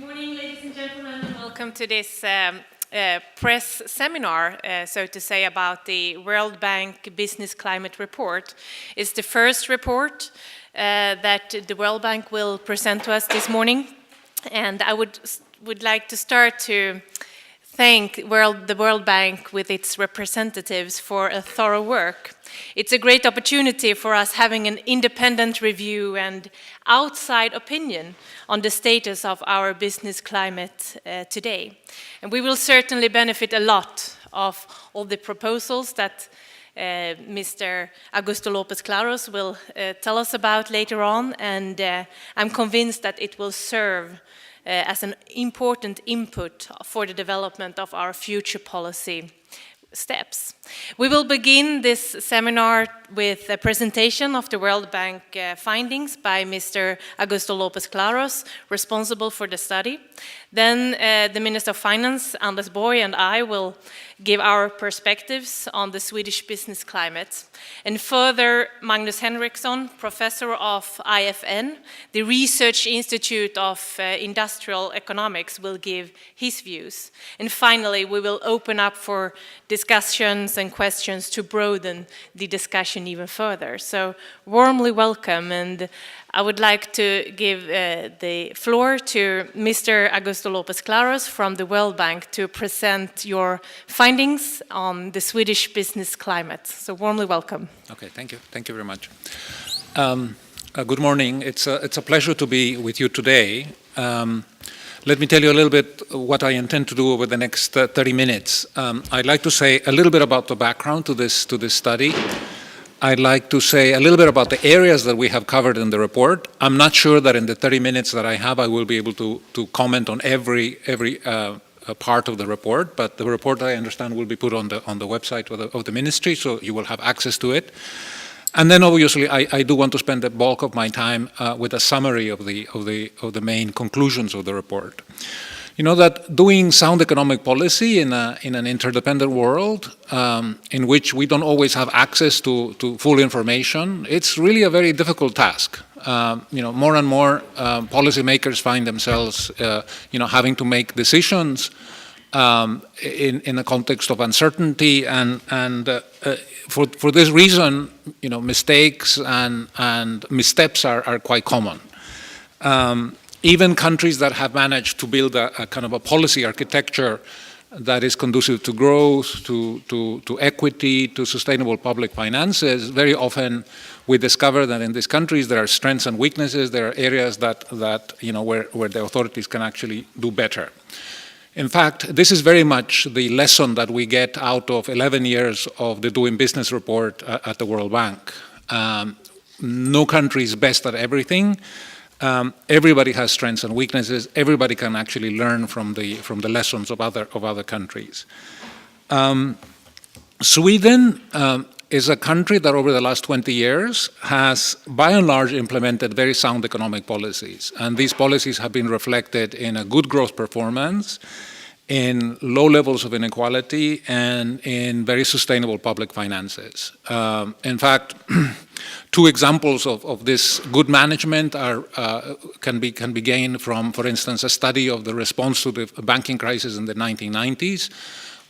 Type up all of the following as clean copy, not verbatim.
morning, ladies and gentlemen. Welcome to this press seminar, so to say, about the World Bank Business Climate Report. It's the first report that the World Bank will present to us this morning. And I would like to start to thank the World Bank with its representatives for a thorough work. It's a great opportunity for us having an independent review and outside opinion on the status of our business climate today. And we will certainly benefit a lot of all the proposals that Mr. Augusto Lopez-Claros will tell us about later on, and I'm convinced that it will serve as an important input for the development of our future policy steps. We will begin this seminar with a presentation of the World Bank findings by Mr. Augusto Lopez-Claros, responsible for the study. Then the Minister of Finance, Anders Borg, and I will give our perspectives on the Swedish business climate. And further, Magnus Henrekson, Professor of IFN, the Research Institute of Industrial Economics, will give his views. And finally, we will open up for discussions and questions to broaden the discussion even further. So, warmly welcome, and I would like to give the floor to Mr. Augusto Lopez-Claros from the World Bank to present your findings on the Swedish business climate. So warmly welcome. Okay, thank you. Thank you very much. Good morning. It's a pleasure to be with you today. Let me tell you a little bit what I intend to do over the next 30 minutes. I'd like to say a little bit about the background to this study. I'd like to say a little bit about the areas that we have covered in the report. I'm not sure that in the 30 minutes that I have, I will be able to comment on every part of the report, but the report, I understand, will be put on the website of the ministry, so you will have access to it. And then, obviously, I do want to spend the bulk of my time with a summary of the main conclusions of the report. You know that doing sound economic policy in an interdependent world in which we don't always have access to full information, it's really a very difficult task. More and more policymakers find themselves, having to make decisions in a context of uncertainty, and for this reason, mistakes and missteps are quite common. Even countries that have managed to build a kind of a policy architecture that is conducive to growth, to equity, to sustainable public finances, very often we discover that in these countries there are strengths and weaknesses. There are areas that where the authorities can actually do better. In fact, this is very much the lesson that we get out of 11 years of the Doing Business report at the World Bank. No country is best at everything. Everybody has strengths and weaknesses. Everybody can actually learn from the lessons of other countries. Sweden is a country that over the last 20 years has, by and large, implemented very sound economic policies. And these policies have been reflected in a good growth performance, in low levels of inequality, and in very sustainable public finances. In fact, two examples of this good management can be gained from, for instance, a study of the response to the banking crisis in the 1990s,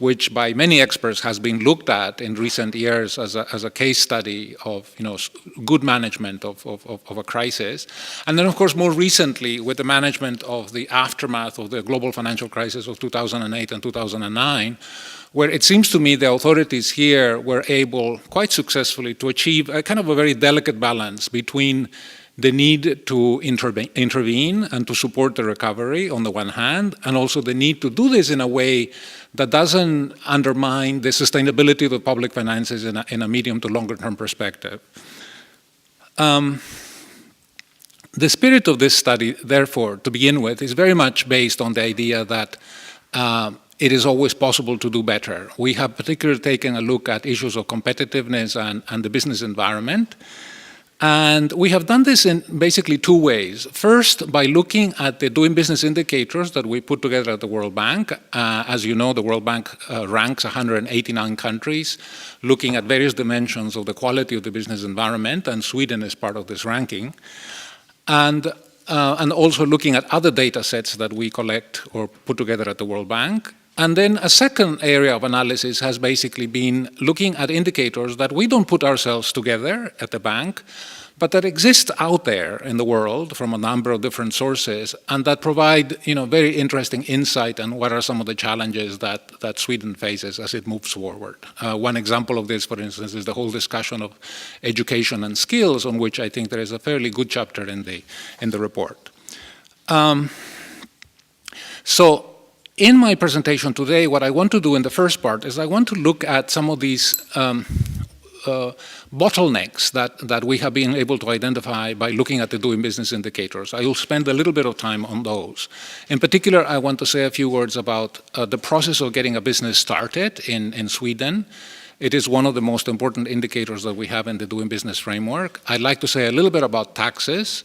which by many experts has been looked at in recent years as a case study of good management of a crisis. And then, of course, more recently with the management of the aftermath of the global financial crisis of 2008 and 2009, where it seems to me the authorities here were able quite successfully to achieve a kind of a very delicate balance between the need to intervene and to support the recovery on the one hand, and also the need to do this in a way that doesn't undermine the sustainability of the public finances in a medium to longer term perspective. The spirit of this study, therefore, to begin with, is very much based on the idea that it is always possible to do better. We have particularly taken a look at issues of competitiveness and the business environment. And we have done this in basically two ways. First, by looking at the doing business indicators that we put together at the World Bank. As you know, the World Bank ranks 189 countries, looking at various dimensions of the quality of the business environment, and Sweden is part of this ranking. And and also looking at other data sets that we collect or put together at the World Bank. And then a second area of analysis has basically been looking at indicators that we don't put ourselves together at the bank, but that exist out there in the world from a number of different sources, and that provide very interesting insight on what are some of the challenges that Sweden faces as it moves forward. One example of this, for instance, is the whole discussion of education and skills, on which I think there is a fairly good chapter in the report. So in my presentation today, what I want to do in the first part is I want to look at some of these bottlenecks that we have been able to identify by looking at the doing business indicators. I will spend a little bit of time on those. In particular, I want to say a few words about the process of getting a business started in Sweden. It is one of the most important indicators that we have in the doing business framework. I'd like to say a little bit about taxes.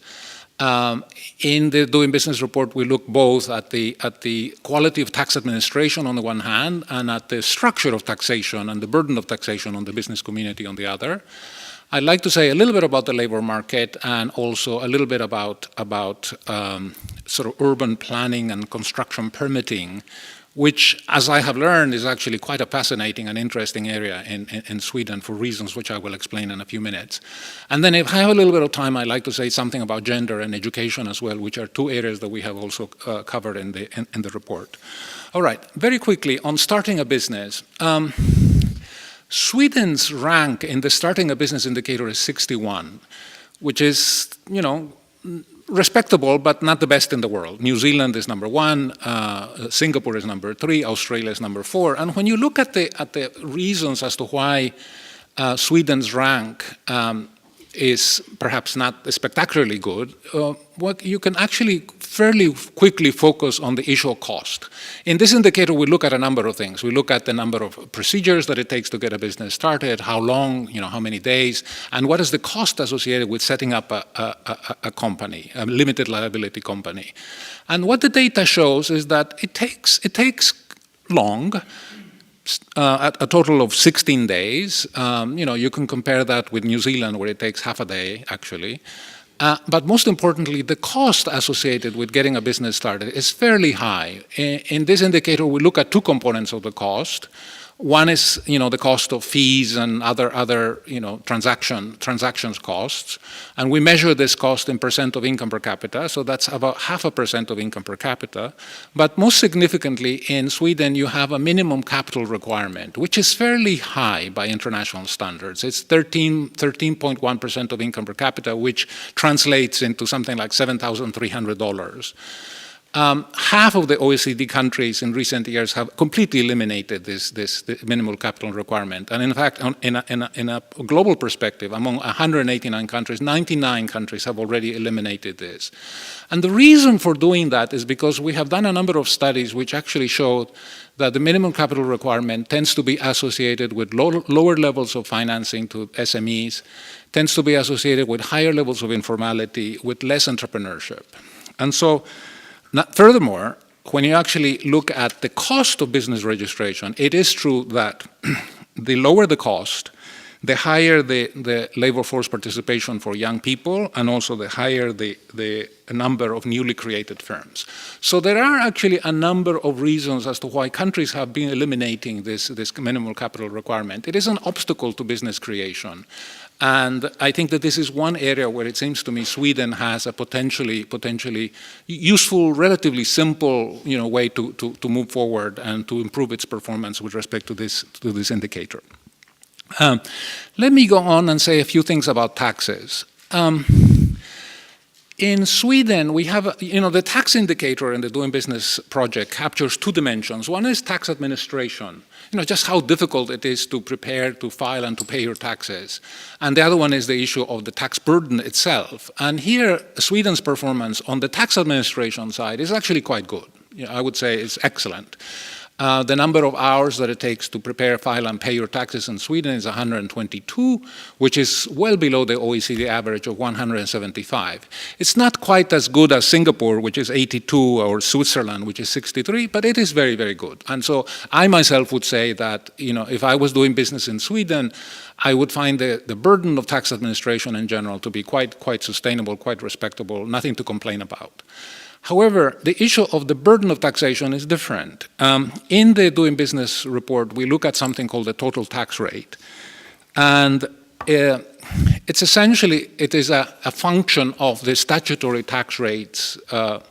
In the Doing Business report, we look both at the quality of tax administration on the one hand, and at the structure of taxation and the burden of taxation on the business community on the other. I'd like to say a little bit about the labor market, and also a little bit about sort of urban planning and construction permitting, which, as I have learned, is actually quite a fascinating and interesting area in Sweden for reasons which I will explain in a few minutes. And then if I have a little bit of time, I'd like to say something about gender and education as well, which are two areas that we have also covered in the report. All right, very quickly, on starting a business. Sweden's rank in the starting a business indicator is 61, which is, respectable, but not the best in the world. New Zealand is number 1, Singapore is number 3, Australia is number 4. And when you look at the reasons as to why Sweden's rank is perhaps not spectacularly good, what you can actually fairly quickly focus on the issue of cost. In this indicator, we look at a number of things. We look at the number of procedures that it takes to get a business started, how long, how many days, and what is the cost associated with setting up a company, a limited liability company. And what the data shows is that it takes long, a total of 16 days. You can compare that with New Zealand, where it takes half a day, actually. But most importantly, the cost associated with getting a business started is fairly high. In this indicator, we look at two components of the cost. One is, the cost of fees and other transactions costs, and we measure this cost in percent of income per capita. So that's about 0.5% of income per capita. But most significantly, in Sweden, you have a minimum capital requirement, which is fairly high by international standards. It's 13.1% of income per capita, which translates into something like $7,300. Half of the OECD countries in recent years have completely eliminated this minimal capital requirement. And in fact, in a global perspective, among 189 countries, 99 countries have already eliminated this. And the reason for doing that is because we have done a number of studies which actually showed that the minimum capital requirement tends to be associated with lower levels of financing to SMEs, tends to be associated with higher levels of informality, with less entrepreneurship. And so, furthermore, when you actually look at the cost of business registration, it is true that the lower the cost, the higher the labor force participation for young people, and also the higher the number of newly created firms. So there are actually a number of reasons as to why countries have been eliminating this minimal capital requirement. It is an obstacle to business creation. And I think that this is one area where it seems to me Sweden has a potentially useful, relatively simple, way to move forward and to improve its performance with respect to this indicator. Let me go on and say a few things about taxes. In Sweden, we have, the tax indicator in the Doing Business project captures two dimensions. One is tax administration, just how difficult it is to prepare, to file, and to pay your taxes. And the other one is the issue of the tax burden itself. And here, Sweden's performance on the tax administration side is actually quite good. I would say it's excellent. The number of hours that it takes to prepare, file, and pay your taxes in Sweden is 122, which is well below the OECD average of 175. It's not quite as good as Singapore, which is 82, or Switzerland, which is 63, but it is very, very good. And so I myself would say that, if I was doing business in Sweden, I would find the burden of tax administration in general to be quite sustainable, quite respectable, nothing to complain about. However, the issue of the burden of taxation is different. In the Doing Business report, we look at something called the total tax rate. And it's essentially, it is a function of the statutory tax rates for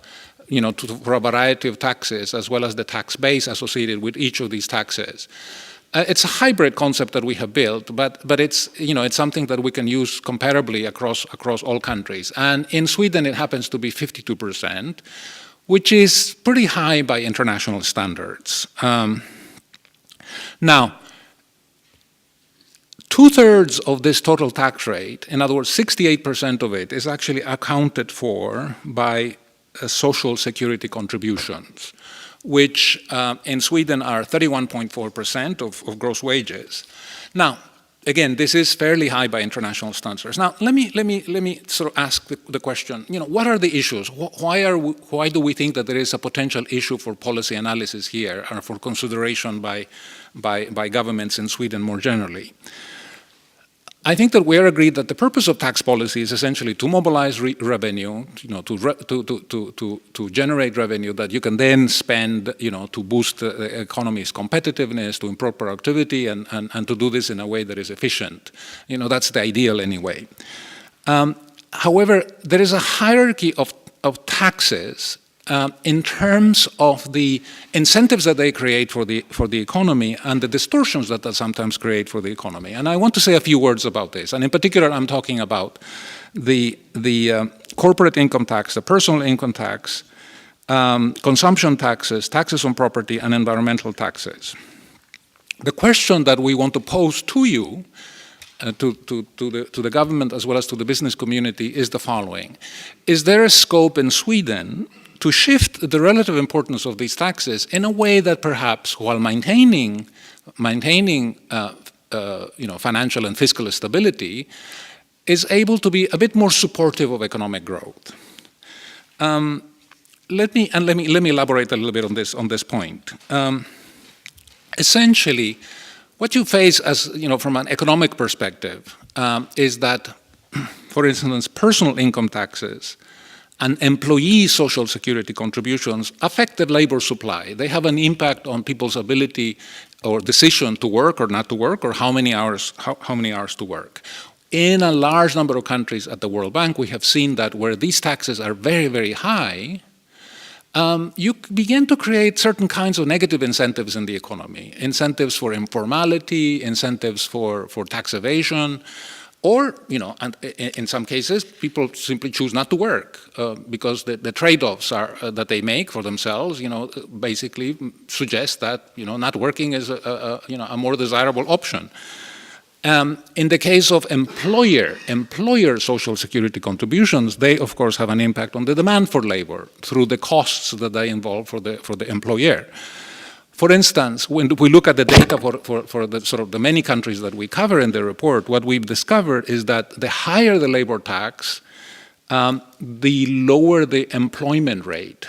a variety of taxes, as well as the tax base associated with each of these taxes. It's a hybrid concept that we have built, but it's it's something that we can use comparably across all countries. And in Sweden, it happens to be 52%, which is pretty high by international standards. Now, 2/3 of this total tax rate, in other words, 68% of it, is actually accounted for by social security contributions, which in Sweden are 31.4% of gross wages. Now, again, this is fairly high by international standards. Now, let me sort of ask the question: what are the issues? Why do we think that there is a potential issue for policy analysis here, or for consideration by governments in Sweden more generally? I think that we are agreed that the purpose of tax policy is essentially to mobilize revenue, to generate revenue that you can then spend, to boost the economy's competitiveness, to improve productivity, and to do this in a way that is efficient. That's the ideal anyway. However, there is a hierarchy of taxes in terms of the incentives that they create for the economy, and the distortions that sometimes create for the economy. And I want to say a few words about this. And in particular, I'm talking about the corporate income tax, the personal income tax, consumption taxes, taxes on property, and environmental taxes. The question that we want to pose to you, to the government as well as to the business community, is the following: is there a scope in Sweden to shift the relative importance of these taxes in a way that perhaps, while maintaining financial and fiscal stability, is able to be a bit more supportive of economic growth? Let me elaborate a little bit on this point. Essentially, what you face, as from an economic perspective, is that, for instance, personal income taxes and employee social security contributions affect the labor supply. They have an impact on people's ability or decision to work or not to work, or how many hours to work. In a large number of countries at the World Bank, we have seen that where these taxes are very, very high, you begin to create certain kinds of negative incentives in the economy. Incentives for informality, incentives for tax evasion, or, and in some cases, people simply choose not to work because the trade-offs that they make for themselves, basically suggest that, not working is a more desirable option. In the case of employer social security contributions, they of course have an impact on the demand for labor through the costs that they involve for the employer. For instance, when we look at the data for the sort of the many countries that we cover in the report, what we've discovered is that the higher the labor tax, the lower the employment rate.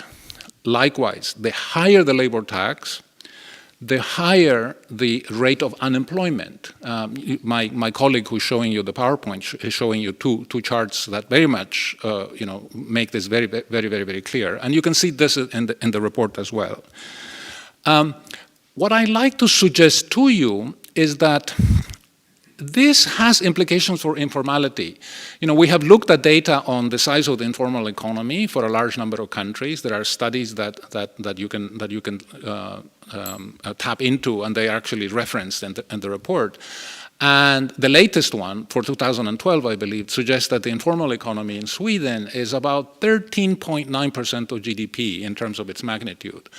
Likewise, the higher the labor tax, the higher the rate of unemployment. My colleague who's showing you the PowerPoint is showing you two charts that very much make this very, very, very, very clear. And you can see this in the report as well. What I like to suggest to you is that this has implications for informality. We have looked at data on the size of the informal economy for a large number of countries. There are studies that you can tap into, and they are actually referenced in the report. And the latest one, for 2012, I believe, suggests that the informal economy in Sweden is about 13.9% of GDP in terms of its magnitude.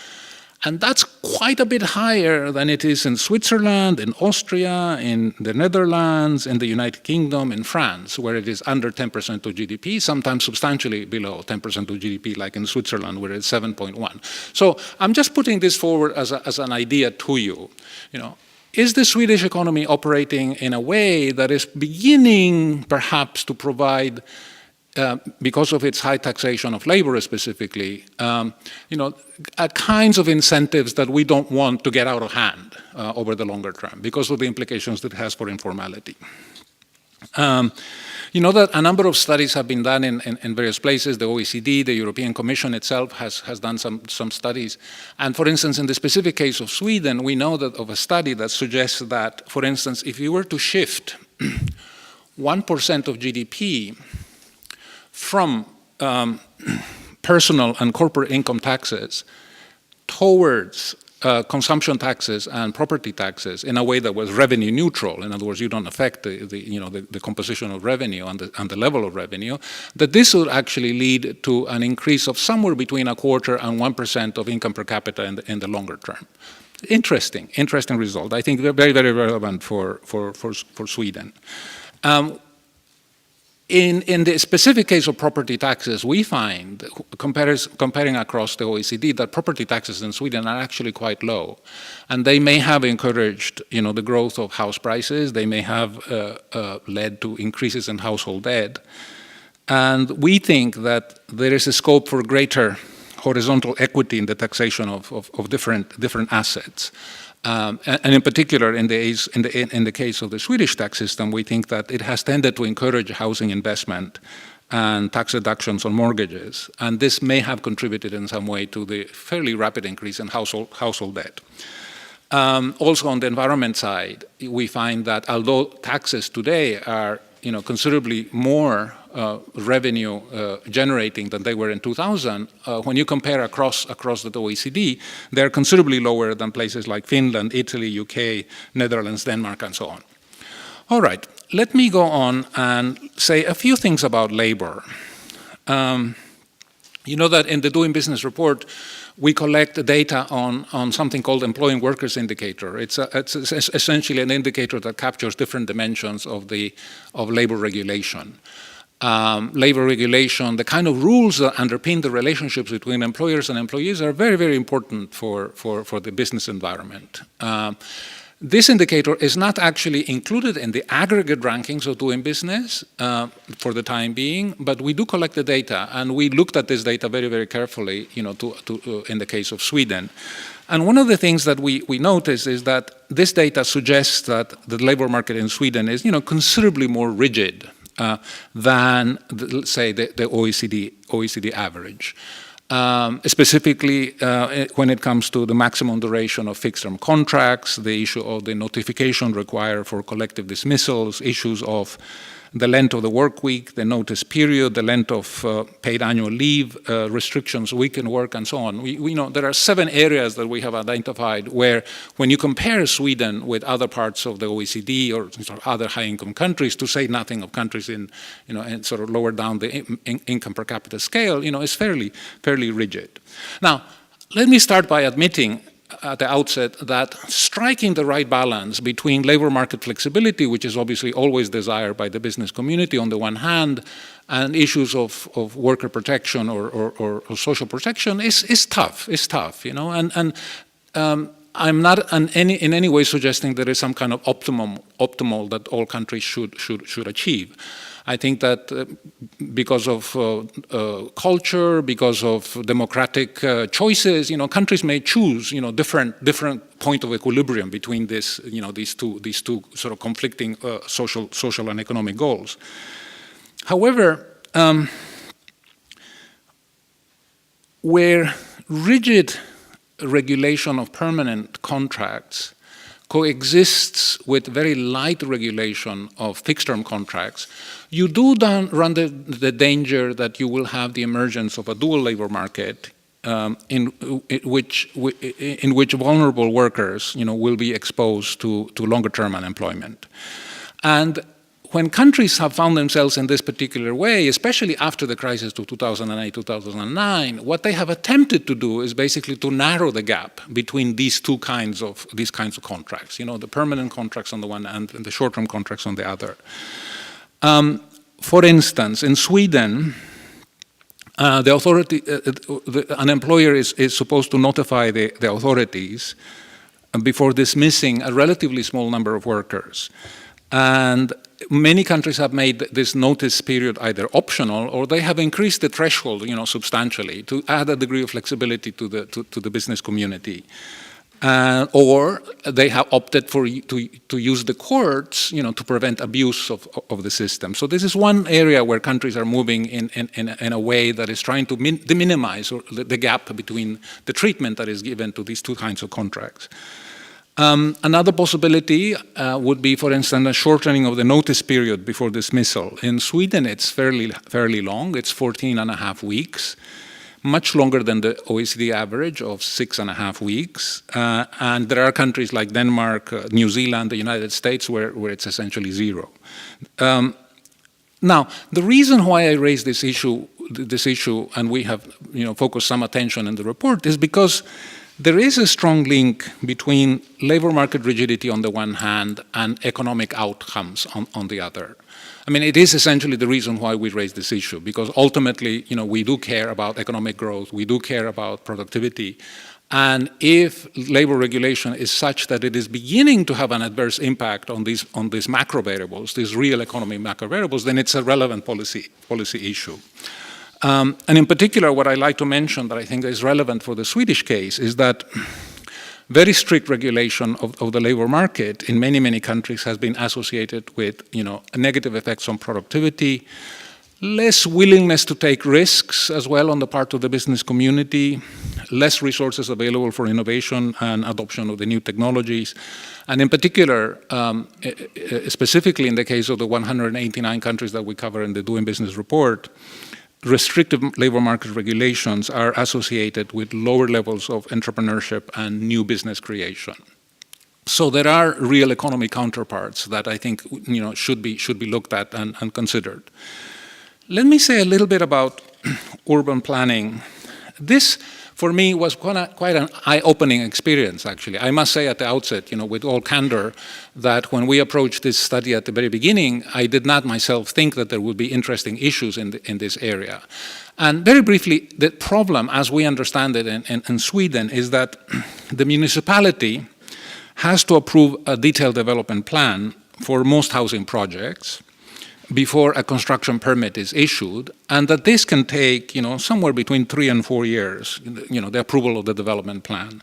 And that's quite a bit higher than it is in Switzerland, in Austria, in the Netherlands, in the United Kingdom, in France, where it is under 10% of GDP, sometimes substantially below 10% of GDP, like in Switzerland, where it's 7.1. So I'm just putting this forward as an idea to you. Is the Swedish economy operating in a way that is beginning, perhaps, to provide, because of its high taxation of labor specifically, kinds of incentives that we don't want to get out of hand over the longer term because of the implications that it has for informality? That a number of studies have been done in various places. The OECD, the European Commission itself has done some studies. And for instance, in the specific case of Sweden, we know that of a study that suggests that, for instance, if you were to shift 1% of GDP from personal and corporate income taxes towards consumption taxes and property taxes in a way that was revenue neutral, in other words, you don't affect the composition of revenue and the level of revenue, that this would actually lead to an increase of somewhere between 1/4 and 1% of income per capita in the longer term. Interesting result. I think very, very relevant for Sweden. In the specific case of property taxes, we find, comparing across the OECD, that property taxes in Sweden are actually quite low. And they may have encouraged the growth of house prices. They may have led to increases in household debt. And we think that there is a scope for greater horizontal equity in the taxation of different assets. And in particular, in the case of the Swedish tax system, we think that it has tended to encourage housing investment and tax deductions on mortgages. And this may have contributed in some way to the fairly rapid increase in household debt. Also on the environment side, we find that although taxes today are considerably more revenue generating than they were in 2000, when you compare across the OECD, they're considerably lower than places like Finland, Italy, UK, Netherlands, Denmark, and so on. All right, let me go on and say a few things about labor. You know that in the Doing Business report, we collect data on something called Employing Workers Indicator. It's essentially an indicator that captures different dimensions of labor regulation. Labor regulation, the kind of rules that underpin the relationships between employers and employees are very, very important for the business environment. This indicator is not actually included in the aggregate rankings of Doing Business for the time being, but we do collect the data, and we looked at this data very, very carefully, in the case of Sweden. And one of the things that we notice is that this data suggests that the labor market in Sweden is, considerably more rigid than, let's say, the OECD average. Specifically, when it comes to the maximum duration of fixed-term contracts, the issue of the notification required for collective dismissals, issues of the length of the work week, the notice period, the length of paid annual leave, restrictions, weekend work, and so on. We know there are 7 areas that we have identified where, when you compare Sweden with other parts of the OECD or other high-income countries, to say nothing of countries in sort of lower down the income per capita scale, is fairly rigid. Now, let me start by admitting at the outset that striking the right balance between labor market flexibility, which is obviously always desired by the business community on the one hand, and issues of worker protection or social protection is tough, and I'm not in any way suggesting there is some kind of optimal that all countries should achieve. I think that because of culture, because of democratic choices, countries may choose, different point of equilibrium between these two sort of conflicting social and economic goals. However, where rigid regulation of permanent contracts coexists with very light regulation of fixed-term contracts, you do run the danger that you will have the emergence of a dual labor market in which vulnerable workers, will be exposed to longer-term unemployment. And when countries have found themselves in this particular way, especially after the crisis of 2008, 2009, what they have attempted to do is basically to narrow the gap between these kinds of contracts. The permanent contracts on the one hand and the short-term contracts on the other. For instance, in Sweden, an employer is supposed to notify the authorities before dismissing a relatively small number of workers. And many countries have made this notice period either optional, or they have increased the threshold, substantially to add a degree of flexibility to the business community. Or they have opted to use the courts, to prevent abuse of the system. So this is one area where countries are moving in a way that is trying to minimize the gap between the treatment that is given to these two kinds of contracts. Another possibility would be, for instance, a shortening of the notice period before dismissal. In Sweden, it's fairly long. It's 14.5 weeks. Much longer than the OECD average of 6.5 weeks. And there are countries like Denmark, New Zealand, the United States, where it's essentially zero. Now, the reason why I raise this issue, and we have focused some attention in the report, is because there is a strong link between labor market rigidity on the one hand and economic outcomes on the other. I mean, it is essentially the reason why we raise this issue, because ultimately, we do care about economic growth, we do care about productivity, and if labor regulation is such that it is beginning to have an adverse impact on these macro variables, these real economy macro variables, then it's a relevant policy issue. And in particular, what I like to mention that I think is relevant for the Swedish case is that very strict regulation of the labor market in many countries has been associated with negative effects on productivity, less willingness to take risks as well on the part of the business community, less resources available for innovation and adoption of the new technologies. And in particular, specifically in the case of the 189 countries that we cover in the Doing Business report, restrictive labor market regulations are associated with lower levels of entrepreneurship and new business creation. So there are real economy counterparts that I think should be looked at and considered. Let me say a little bit about urban planning. This, for me, was quite an eye-opening experience, actually. I must say at the outset, with all candor, that when we approached this study at the very beginning, I did not myself think that there would be interesting issues in this area. And very briefly, the problem, as we understand it in Sweden, is that the municipality has to approve a detailed development plan for most housing projects before a construction permit is issued, and that this can take, somewhere between 3 and 4 years, the approval of the development plan.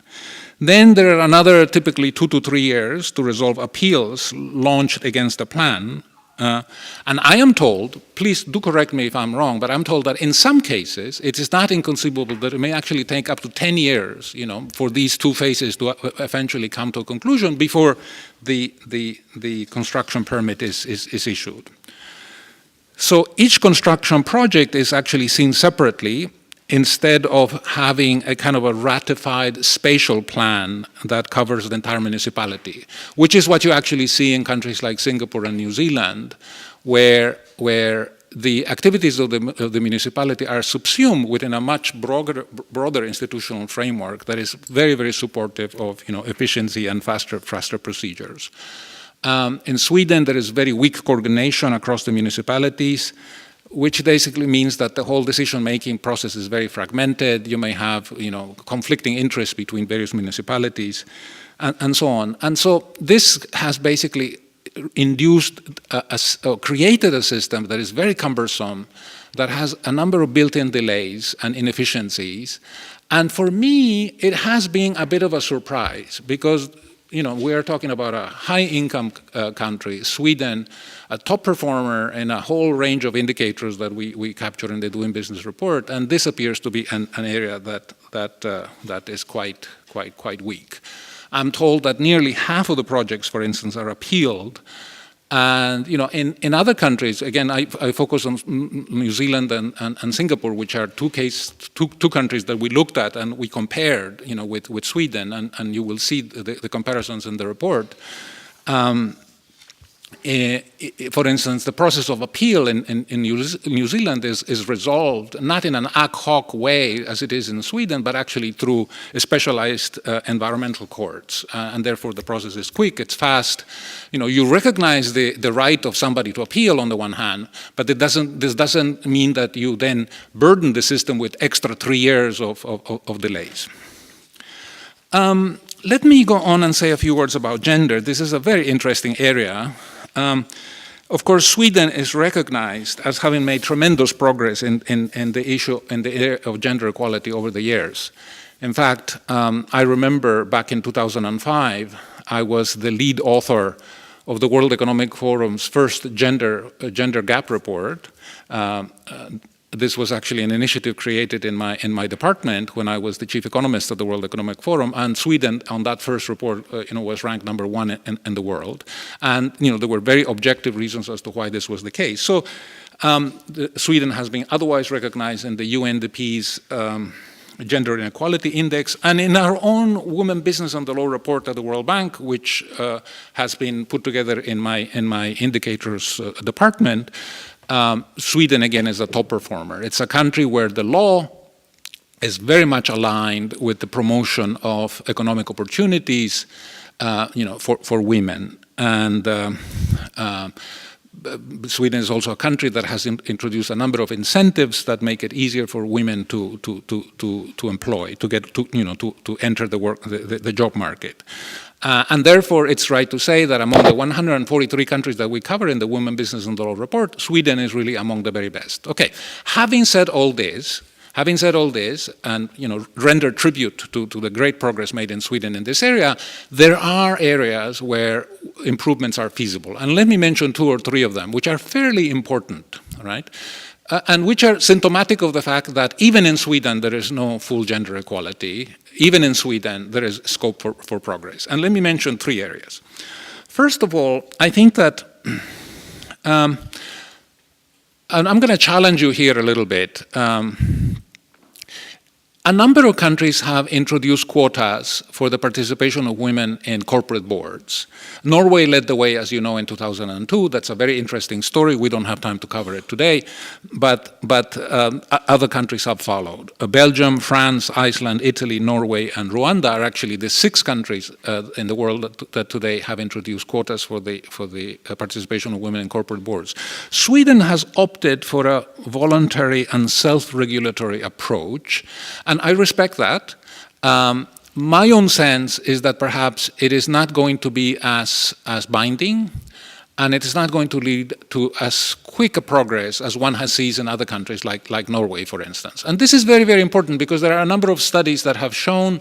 Then there are another typically 2 to 3 years to resolve appeals launched against the plan. And I am told, please do correct me if I'm wrong, but I'm told that in some cases it is not inconceivable that it may actually take up to 10 years, for these two phases to eventually come to a conclusion before the construction permit is issued. So each construction project is actually seen separately instead of having a kind of a ratified spatial plan that covers the entire municipality, which is what you actually see in countries like Singapore and New Zealand, where the activities of the municipality are subsumed within a much broader institutional framework that is very, very supportive of efficiency and faster procedures. In Sweden, there is very weak coordination across the municipalities, which basically means that the whole decision-making process is very fragmented. You may have, conflicting interests between various municipalities, and so on. And so this has basically induced, created a system that is very cumbersome, that has a number of built-in delays and inefficiencies. And for me, it has been a bit of a surprise, because we are talking about a high-income country, Sweden, a top performer in a whole range of indicators that we capture in the Doing Business report, and this appears to be an area that is quite weak. I'm told that nearly half of the projects, for instance, are appealed. And in other countries, again, I focus on New Zealand and Singapore, which are two countries that we looked at and we compared, with Sweden, and you will see the comparisons in the report. for instance, the process of appeal in New Zealand is resolved not in an ad hoc way as it is in Sweden, but actually through specialized environmental courts. And therefore the process is quick, it's fast. You recognize the right of somebody to appeal on the one hand, but this doesn't mean that you then burden the system with extra 3 years of delays. Let me go on and say a few words about gender. This is a very interesting area. Of course, Sweden is recognized as having made tremendous progress in the area of gender equality over the years. In fact, I remember back in 2005, I was the lead author of the World Economic Forum's first gender gap report. This was actually an initiative created in my department when I was the chief economist of the World Economic Forum, and Sweden on that first report was ranked number 1 in the world. And there were very objective reasons as to why this was the case. So Sweden has been otherwise recognized in the UNDP's Gender Inequality Index, and in our own Women, Business and the Law report at the World Bank, which has been put together in my indicators department. Sweden, again, is a top performer. It's a country where the law is very much aligned with the promotion of economic opportunities, for women. And Sweden is also a country that has introduced a number of incentives that make it easier for women to employ, to enter the job market. And therefore, it's right to say that among the 143 countries that we cover in the Women, Business and the Law report, Sweden is really among the very best. Okay, having said all this, and render tribute to the great progress made in Sweden in this area, there are areas where improvements are feasible. And let me mention 2 or 3 of them, which are fairly important, right? And which are symptomatic of the fact that even in Sweden there is no full gender equality. Even in Sweden there is scope for progress. And let me mention 3 areas. First of all, I think that, and I'm going to challenge you here a little bit. A number of countries have introduced quotas for the participation of women in corporate boards. Norway led the way, as you know, in 2002. That's a very interesting story. We don't have time to cover it today, but other countries have followed. Belgium, France, Iceland, Italy, Norway, and Rwanda are actually the 6 countries in the world that today have introduced quotas for the participation of women in corporate boards. Sweden has opted for a voluntary and self-regulatory approach, and I respect that. My own sense is that perhaps it is not going to be as binding, and it is not going to lead to as quick a progress as one has seen in other countries like Norway, for instance. And this is very, very important because there are a number of studies that have shown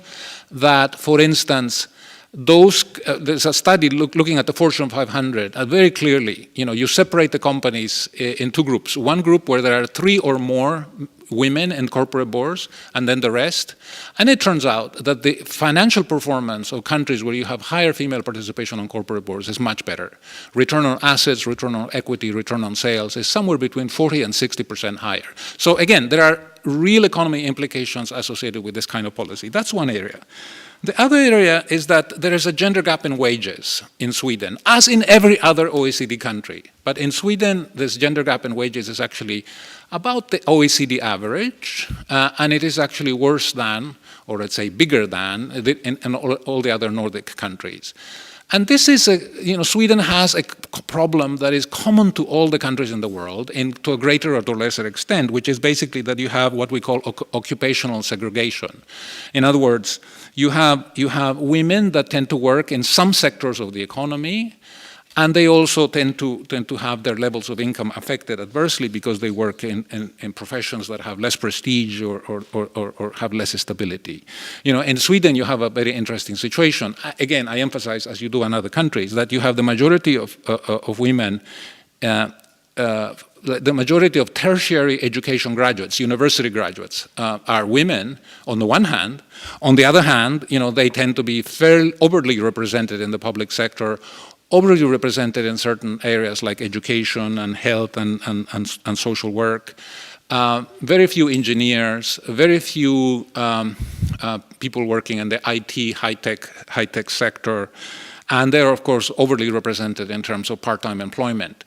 that, for instance, there's a study looking at the Fortune 500, very clearly, you separate the companies in 2 groups. One group where there are 3 or more women in corporate boards, and then the rest. And it turns out that the financial performance of countries where you have higher female participation on corporate boards is much better. Return on assets, return on equity, return on sales is somewhere between 40 and 60% higher. So again, there are real economy implications associated with this kind of policy. That's one area. The other area is that there is a gender gap in wages in Sweden, as in every other OECD country. But in Sweden, this gender gap in wages is actually about the OECD average, and it is actually worse than, or let's say bigger than, in all the other Nordic countries. And this is Sweden has a problem that is common to all the countries in the world, to a greater or to a lesser extent, which is basically that you have what we call occupational segregation. In other words, you have women that tend to work in some sectors of the economy, and they also tend to have their levels of income affected adversely because they work in professions that have less prestige or have less stability. In Sweden, you have a very interesting situation. Again, I emphasize, as you do in other countries, that you have the majority of women, the majority of tertiary education graduates, university graduates, are women on the one hand. On the other hand, they tend to be fairly overly represented in the public sector, overly represented in certain areas like education and health and social work. Very few engineers, very few people working in the IT high-tech sector. And they're, of course, overly represented in terms of part-time employment.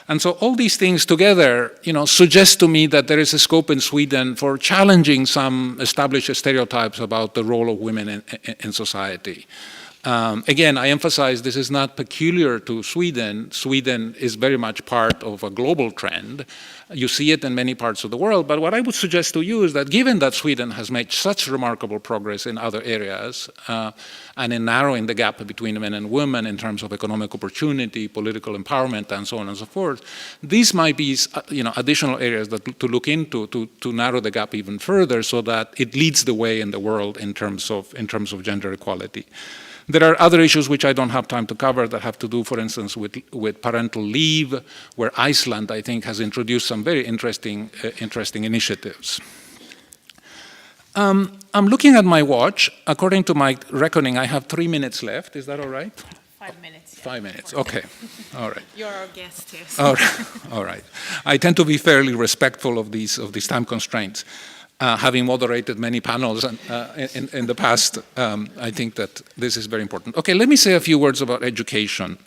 And so all these things together, suggest to me that there is a scope in Sweden for challenging some established stereotypes about the role of women in society. Again, I emphasize this is not peculiar to Sweden. Sweden is very much part of a global trend. You see it in many parts of the world, but what I would suggest to you is that given that Sweden has made such remarkable progress in other areas, and in narrowing the gap between men and women in terms of economic opportunity, political empowerment, and so on and so forth, these might be additional areas to look into to narrow the gap even further so that it leads the way in the world in terms of gender equality. There are other issues which I don't have time to cover that have to do, for instance, with parental leave, where Iceland, I think, has introduced some very interesting initiatives. I'm looking at my watch. According to my reckoning, I have 3 minutes left. Is that all right? 5 minutes. Yeah. 5 minutes, okay. All right. You're our guest here. So. All right. I tend to be fairly respectful of these time constraints. Having moderated many panels in the past, I think that this is very important. Okay, let me say a few words about education.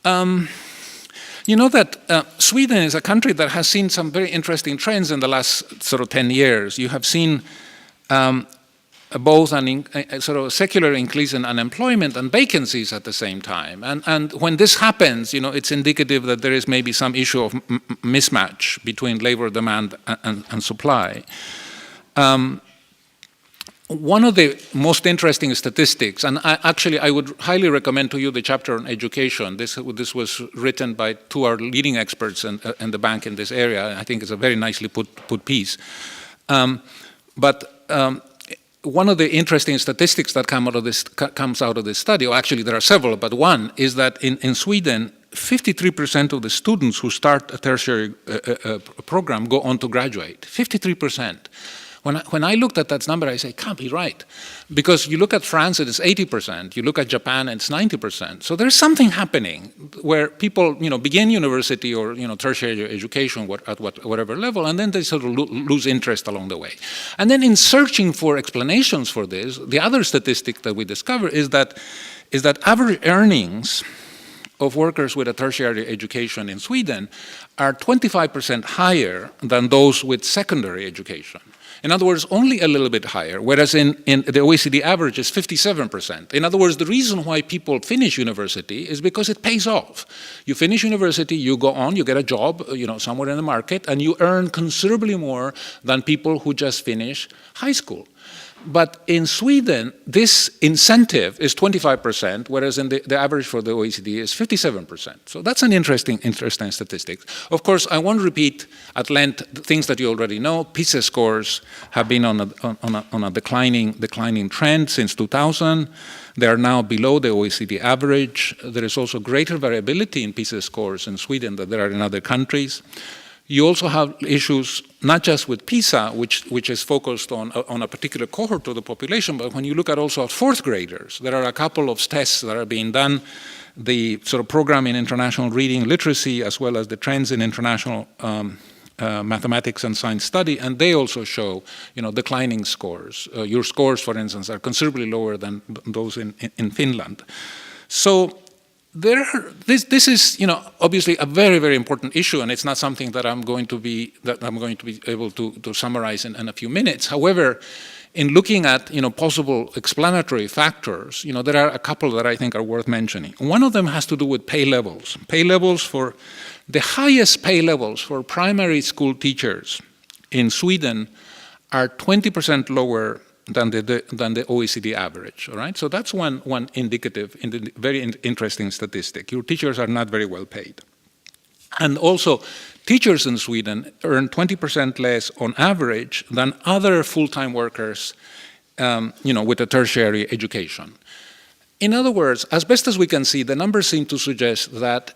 You know that Sweden is a country that has seen some very interesting trends in the last sort of 10 years. You have seen both a sort of secular increase in unemployment and vacancies at the same time. And when this happens, it's indicative that there is maybe some issue of mismatch between labor demand and supply. One of the most interesting statistics, and I would highly recommend to you the chapter on education. This was written by 2 of our leading experts in the bank in this area. I think it's a very nicely put piece. But one of the interesting statistics that comes out of this study, or actually there are several, but one is that in Sweden, 53% of the students who start a tertiary program go on to graduate. 53%. When I looked at that number, I say, it can't be right. Because you look at France, it is 80%. You look at Japan, it's 90%. So there's something happening where people, begin university or, tertiary education at whatever level, and then they sort of lose interest along the way. And then in searching for explanations for this, the other statistic that we discover is that average earnings of workers with a tertiary education in Sweden are 25% higher than those with secondary education. In other words, only a little bit higher, whereas in the OECD average is 57%. In other words, the reason why people finish university is because it pays off. You finish university, you go on, you get a job, somewhere in the market, and you earn considerably more than people who just finish high school. But in Sweden, this incentive is 25%, whereas in the average for the OECD is 57%. So that's an interesting statistic. Of course, I won't repeat at length the things that you already know. PISA scores have been on a declining trend since 2000. They are now below the OECD average. There is also greater variability in PISA scores in Sweden than there are in other countries. You also have issues not just with PISA, which is focused on a particular cohort of the population, but when you look at also at fourth graders, there are a couple of tests that are being done, the sort of program in international reading literacy, as well as the trends in international mathematics and science study, and they also show, declining scores. Your scores, for instance, are considerably lower than those in Finland. So this is, obviously a very, very important issue, and it's not something that I'm going to be able to summarize in a few minutes. However, in looking at, possible explanatory factors, there are a couple that I think are worth mentioning. One of them has to do with pay levels. Pay levels for the highest pay levels for primary school teachers in Sweden are 20% lower than the OECD average, all right? So that's one indicative, very interesting statistic. Your teachers are not very well paid. And also, teachers in Sweden earn 20% less on average than other full-time workers, with a tertiary education. In other words, as best as we can see, the numbers seem to suggest that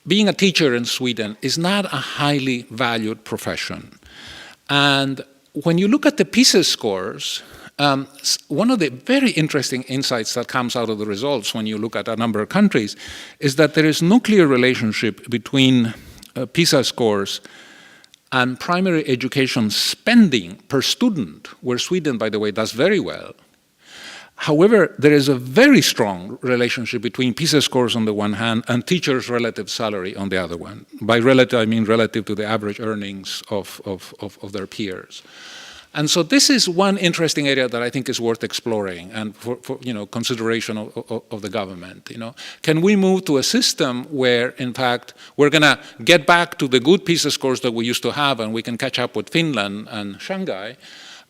being a teacher in Sweden is not a highly valued profession. And when you look at the PISA scores, one of the very interesting insights that comes out of the results when you look at a number of countries is that there is no clear relationship between PISA scores and primary education spending per student, where Sweden, by the way, does very well. However, there is a very strong relationship between PISA scores on the one hand and teachers' relative salary on the other one. By relative, I mean relative to the average earnings of their peers. And so this is one interesting area that I think is worth exploring and for consideration of the government. Can we move to a system where, in fact, we're going to get back to the good PISA scores that we used to have, and we can catch up with Finland and Shanghai,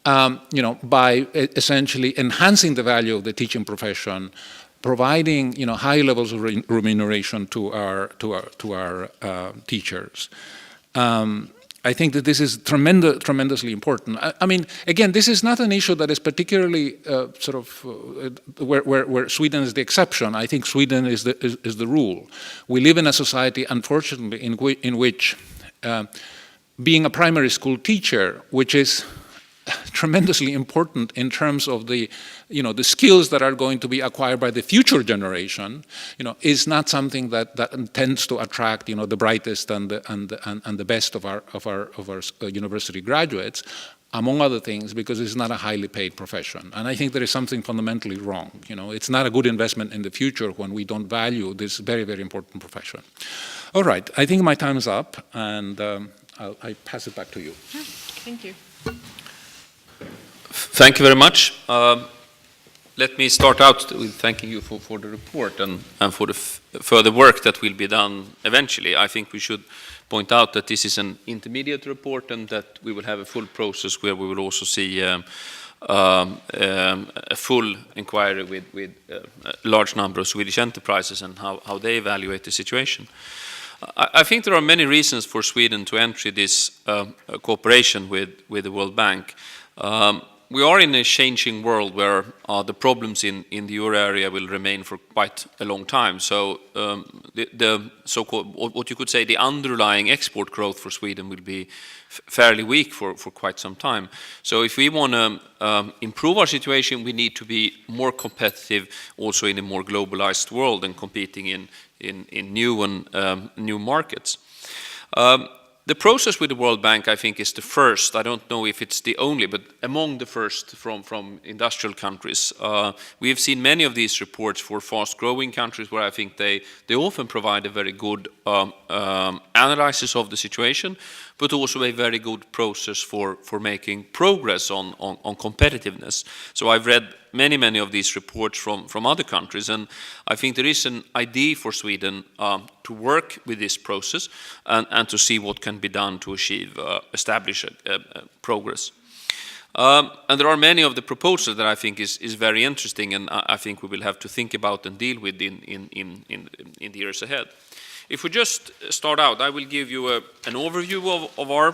by essentially enhancing the value of the teaching profession, providing high levels of remuneration to our teachers. I think that this is tremendously important. I mean, again, this is not an issue that is particularly where Sweden is the exception. I think Sweden is the rule. We live in a society, unfortunately, in which being a primary school teacher, which is tremendously important in terms of the skills that are going to be acquired by the future generation, is not something that tends to attract the brightest and the best of our university graduates, among other things, because it's not a highly paid profession. And I think there is something fundamentally wrong. It's not a good investment in the future when we don't value this very, very important profession. All right, I think my time is up, and I pass it back to you. Thank you. Thank you very much. Let me start out with thanking you for the report and for the further work that will be done eventually. I think we should point out that this is an intermediate report and that we will have a full process where we will also see a full inquiry with a large number of Swedish enterprises and how they evaluate the situation. I think there are many reasons for Sweden to enter this cooperation with the World Bank. We are in a changing world where the problems in the euro area will remain for quite a long time. So the so-called, what you could say, the underlying export growth for Sweden will be fairly weak for quite some time. So if we want to improve our situation, we need to be more competitive also in a more globalized world and competing in new markets. The process with the World Bank, I think, is the first. I don't know if it's the only, but among the first from industrial countries. We have seen many of these reports for fast-growing countries where I think they often provide a very good analysis of the situation, but also a very good process for making progress on competitiveness. So I've read many of these reports from other countries, and I think there is an idea for Sweden to work with this process and to see what can be done to establish progress. And there are many of the proposals that I think is very interesting, and I think we will have to think about and deal with in the years ahead. If we just start out, I will give you an overview of our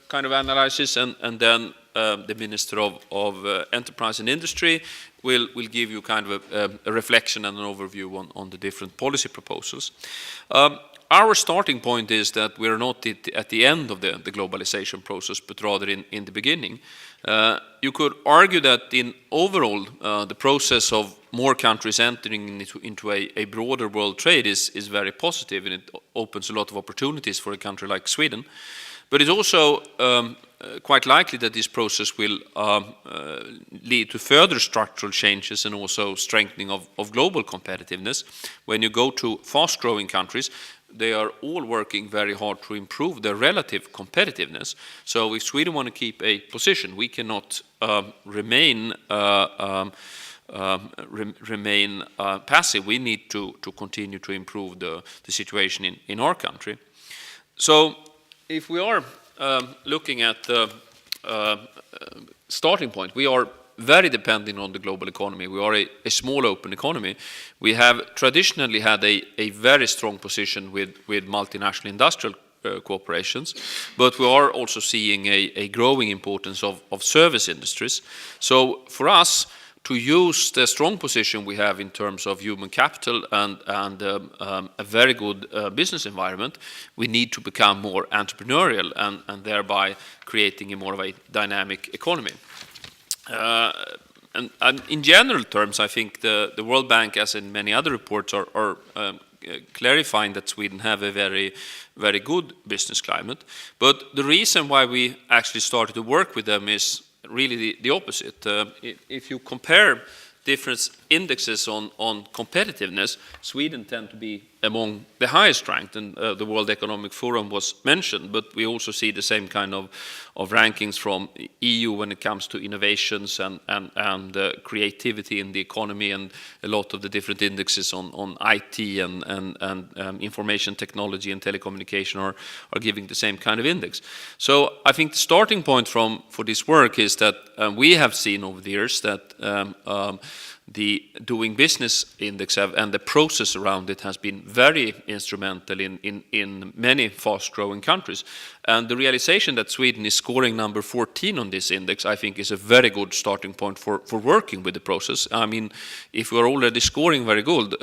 kind of analysis, and then the Minister of Enterprise and Industry will give you kind of a reflection and an overview on the different policy proposals. Our starting point is that we're not at the end of the globalization process, but rather in the beginning. You could argue that in overall, the process of more countries entering into a broader world trade is very positive, and it opens a lot of opportunities for a country like Sweden. But it's also quite likely that this process will lead to further structural changes and also strengthening of global competitiveness. When you go to fast-growing countries, they are all working very hard to improve their relative competitiveness. So if Sweden want to keep a position, we cannot remain passive. We need to continue to improve the situation in our country. So if we are looking at the starting point, we are very dependent on the global economy. We are a small open economy. We have traditionally had a very strong position with multinational industrial corporations, but we are also seeing a growing importance of service industries. So for us to use the strong position we have in terms of human capital and a very good business environment, we need to become more entrepreneurial and thereby creating a more of a dynamic economy. And in general terms, I think the World Bank, as in many other reports, are clarifying that Sweden have a very, very good business climate. But the reason why we actually started to work with them is really the opposite. If you compare different indexes on competitiveness, Sweden tend to be among the highest ranked, and the World Economic Forum was mentioned, but we also see the same kind of rankings from EU when it comes to innovations and creativity in the economy, and a lot of the different indexes on IT and information technology and telecommunication are giving the same kind of index. So I think the starting point for this work is that we have seen over the years that the doing business index and the process around it has been very instrumental in many fast-growing countries. And the realization that Sweden is scoring number 14 on this index, I think, is a very good starting point for working with the process. I mean, if we're already scoring very good,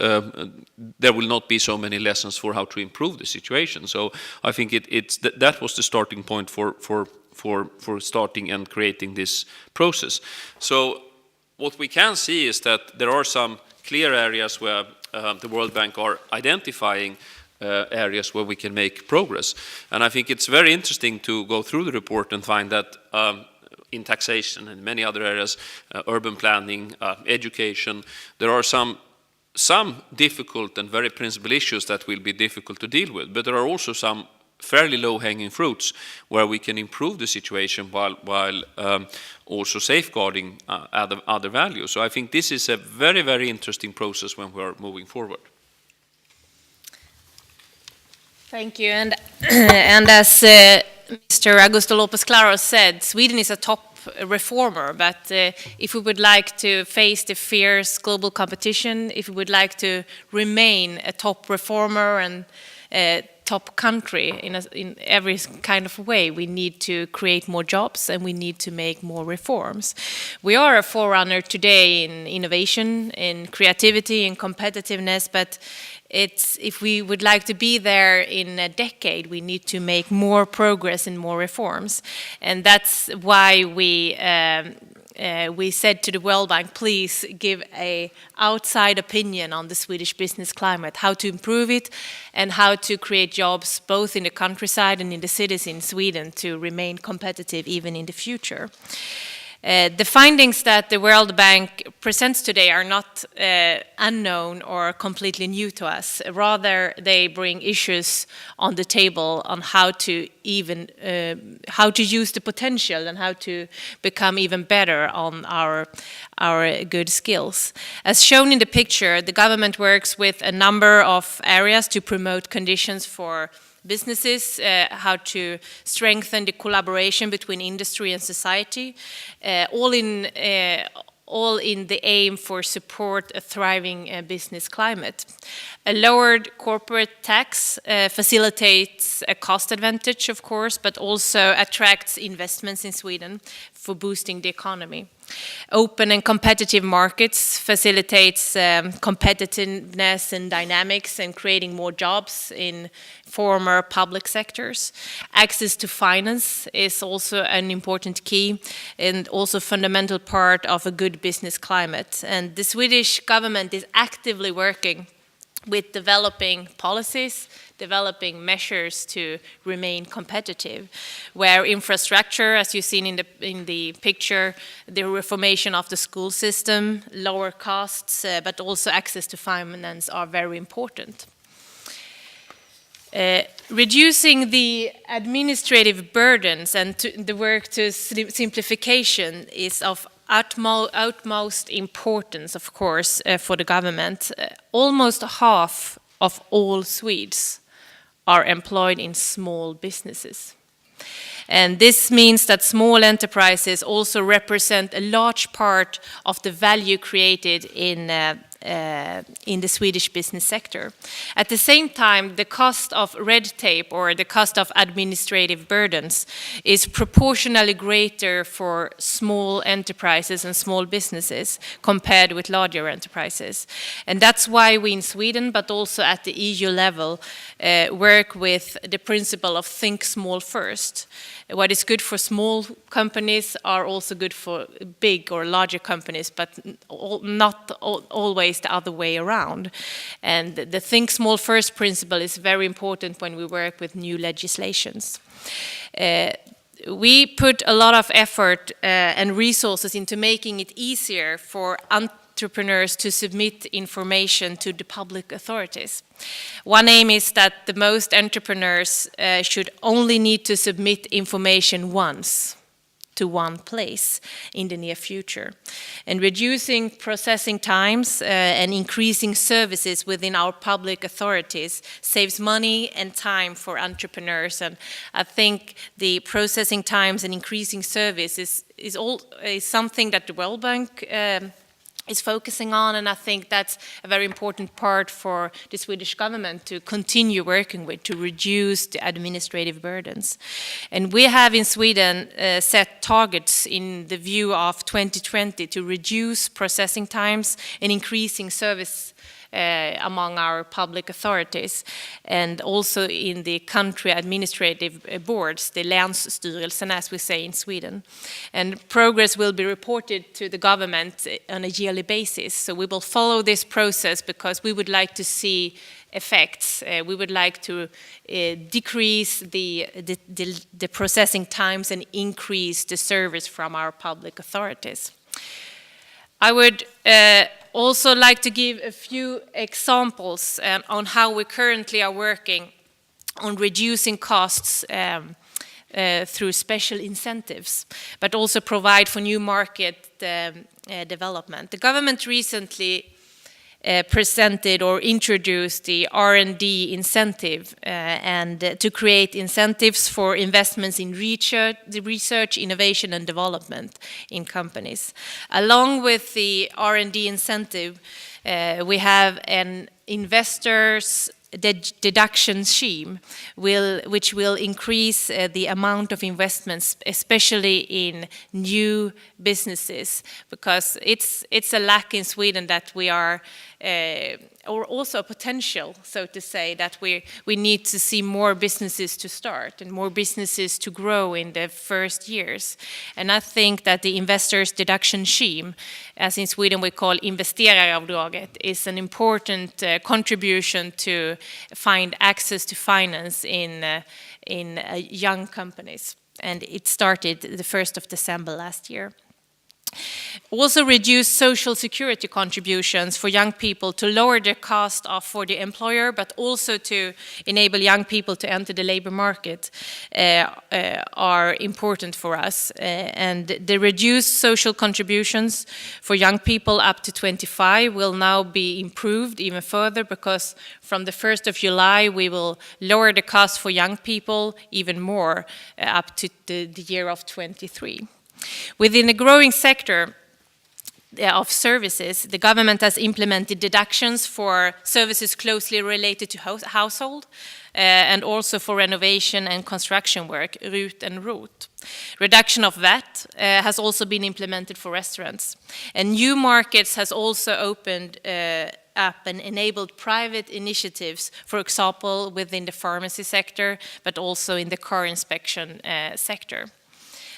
there will not be so many lessons for how to improve the situation. So I think that was the starting point for starting and creating this process. So what we can see is that there are some clear areas where the World Bank are identifying areas where we can make progress. And I think it's very interesting to go through the report and find that in taxation and many other areas, urban planning, education, there are some difficult and very principal issues that will be difficult to deal with, but there are also some fairly low-hanging fruits where we can improve the situation while also safeguarding other values. So I think this is a very, very interesting process when we're moving forward. Thank you. And as Mr. Augusto Lopez-Claros said, Sweden is a top reformer, but if we would like to face the fierce global competition, if we would like to remain a top reformer and top country in every kind of way, we need to create more jobs and we need to make more reforms. We are a forerunner today in innovation, in creativity, in competitiveness, but if we would like to be there in a decade, we need to make more progress and more reforms. And that's why we said to the World Bank, please give an outside opinion on the Swedish business climate, how to improve it and how to create jobs both in the countryside and in the cities in Sweden to remain competitive even in the future. The findings that the World Bank presents today are not unknown or completely new to us. Rather, they bring issues on the table on how to use the potential and how to become even better on our good skills. As shown in the picture, the government works with a number of areas to promote conditions for businesses, how to strengthen the collaboration between industry and society, all in the aim for support a thriving business climate. A lowered corporate tax facilitates a cost advantage, of course, but also attracts investments in Sweden for boosting the economy. Open and competitive markets facilitates competitiveness and dynamics and creating more jobs in former public sectors. Access to finance is also an important key and also fundamental part of a good business climate. And the Swedish government is actively working with developing policies, developing measures to remain competitive, where infrastructure, as you've seen in the picture, the reformation of the school system, lower costs, but also access to finance are very important. Reducing the administrative burdens and the work to simplification is of utmost importance, of course, for the government. Almost half of all Swedes are employed in small businesses. And this means that small enterprises also represent a large part of the value created in the Swedish business sector. At the same time, the cost of red tape or the cost of administrative burdens is proportionally greater for small enterprises and small businesses compared with larger enterprises. And that's why we in Sweden, but also at the EU level, work with the principle of think small first. What is good for small companies are also good for big or larger companies, but not always the other way around. And the think small first principle is very important when we work with new legislations. We put a lot of effort and resources into making it easier for entrepreneurs to submit information to the public authorities. One aim is that the most entrepreneurs should only need to submit information once to one place in the near future. And reducing processing times and increasing services within our public authorities saves money and time for entrepreneurs. And I think the processing times and increasing services is something that the World Bank is focusing on, and I think that's a very important part for the Swedish government to continue working with, to reduce the administrative burdens. And we have in Sweden set targets in the view of 2020 to reduce processing times and increasing service among our public authorities, and also in the country administrative boards, the länsstyrelsen, as we say in Sweden. And progress will be reported to the government on a yearly basis. So we will follow this process because we would like to see effects. We would like to decrease the processing times and increase the service from our public authorities. I would also like to give a few examples on how we currently are working on reducing costs through special incentives, but also provide for new market development. The government recently presented or introduced the R&D incentive and to create incentives for investments in research, innovation and development in companies. Along with the R&D incentive, we have an investors deduction scheme which will increase the amount of investments, especially in new businesses, because it's a lack in Sweden that we are, or also a potential, so to say, that we need to see more businesses to start and more businesses to grow in the first years. And I think that the investors deduction scheme, as in Sweden we call investeraravdraget, is an important contribution to find access to finance in young companies. And it started the 1st of December last year. Also reduce social security contributions for young people to lower the cost for the employer, but also to enable young people to enter the labor market are important for us. And the reduced social contributions for young people up to 25 will now be improved even further, because from the 1st of July we will lower the cost for young people even more up to the year of 23. Within the growing sector of services, the government has implemented deductions for services closely related to household and also for renovation and construction work, RUT and ROT. Reduction of VAT has also been implemented for restaurants. And new markets has also opened up and enabled private initiatives, for example, within the pharmacy sector, but also in the car inspection sector.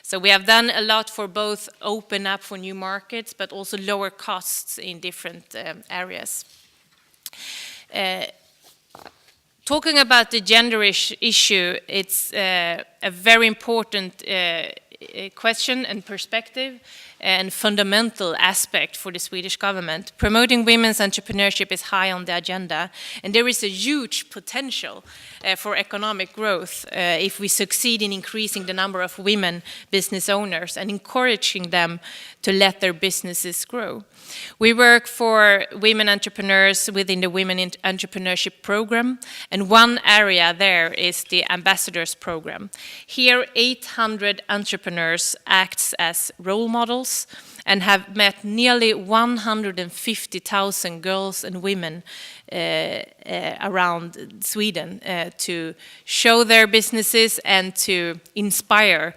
So we have done a lot for both open up for new markets, but also lower costs in different areas. Talking about the gender issue, it's a very important question and perspective and fundamental aspect for the Swedish government. Promoting women's entrepreneurship is high on the agenda, and there is a huge potential for economic growth if we succeed in increasing the number of women business owners and encouraging them to let their businesses grow. We work for women entrepreneurs within the Women in Entrepreneurship program, and one area there is the Ambassadors program. Here 800 entrepreneurs act as role models and have met nearly 150,000 girls and women around Sweden to show their businesses and to inspire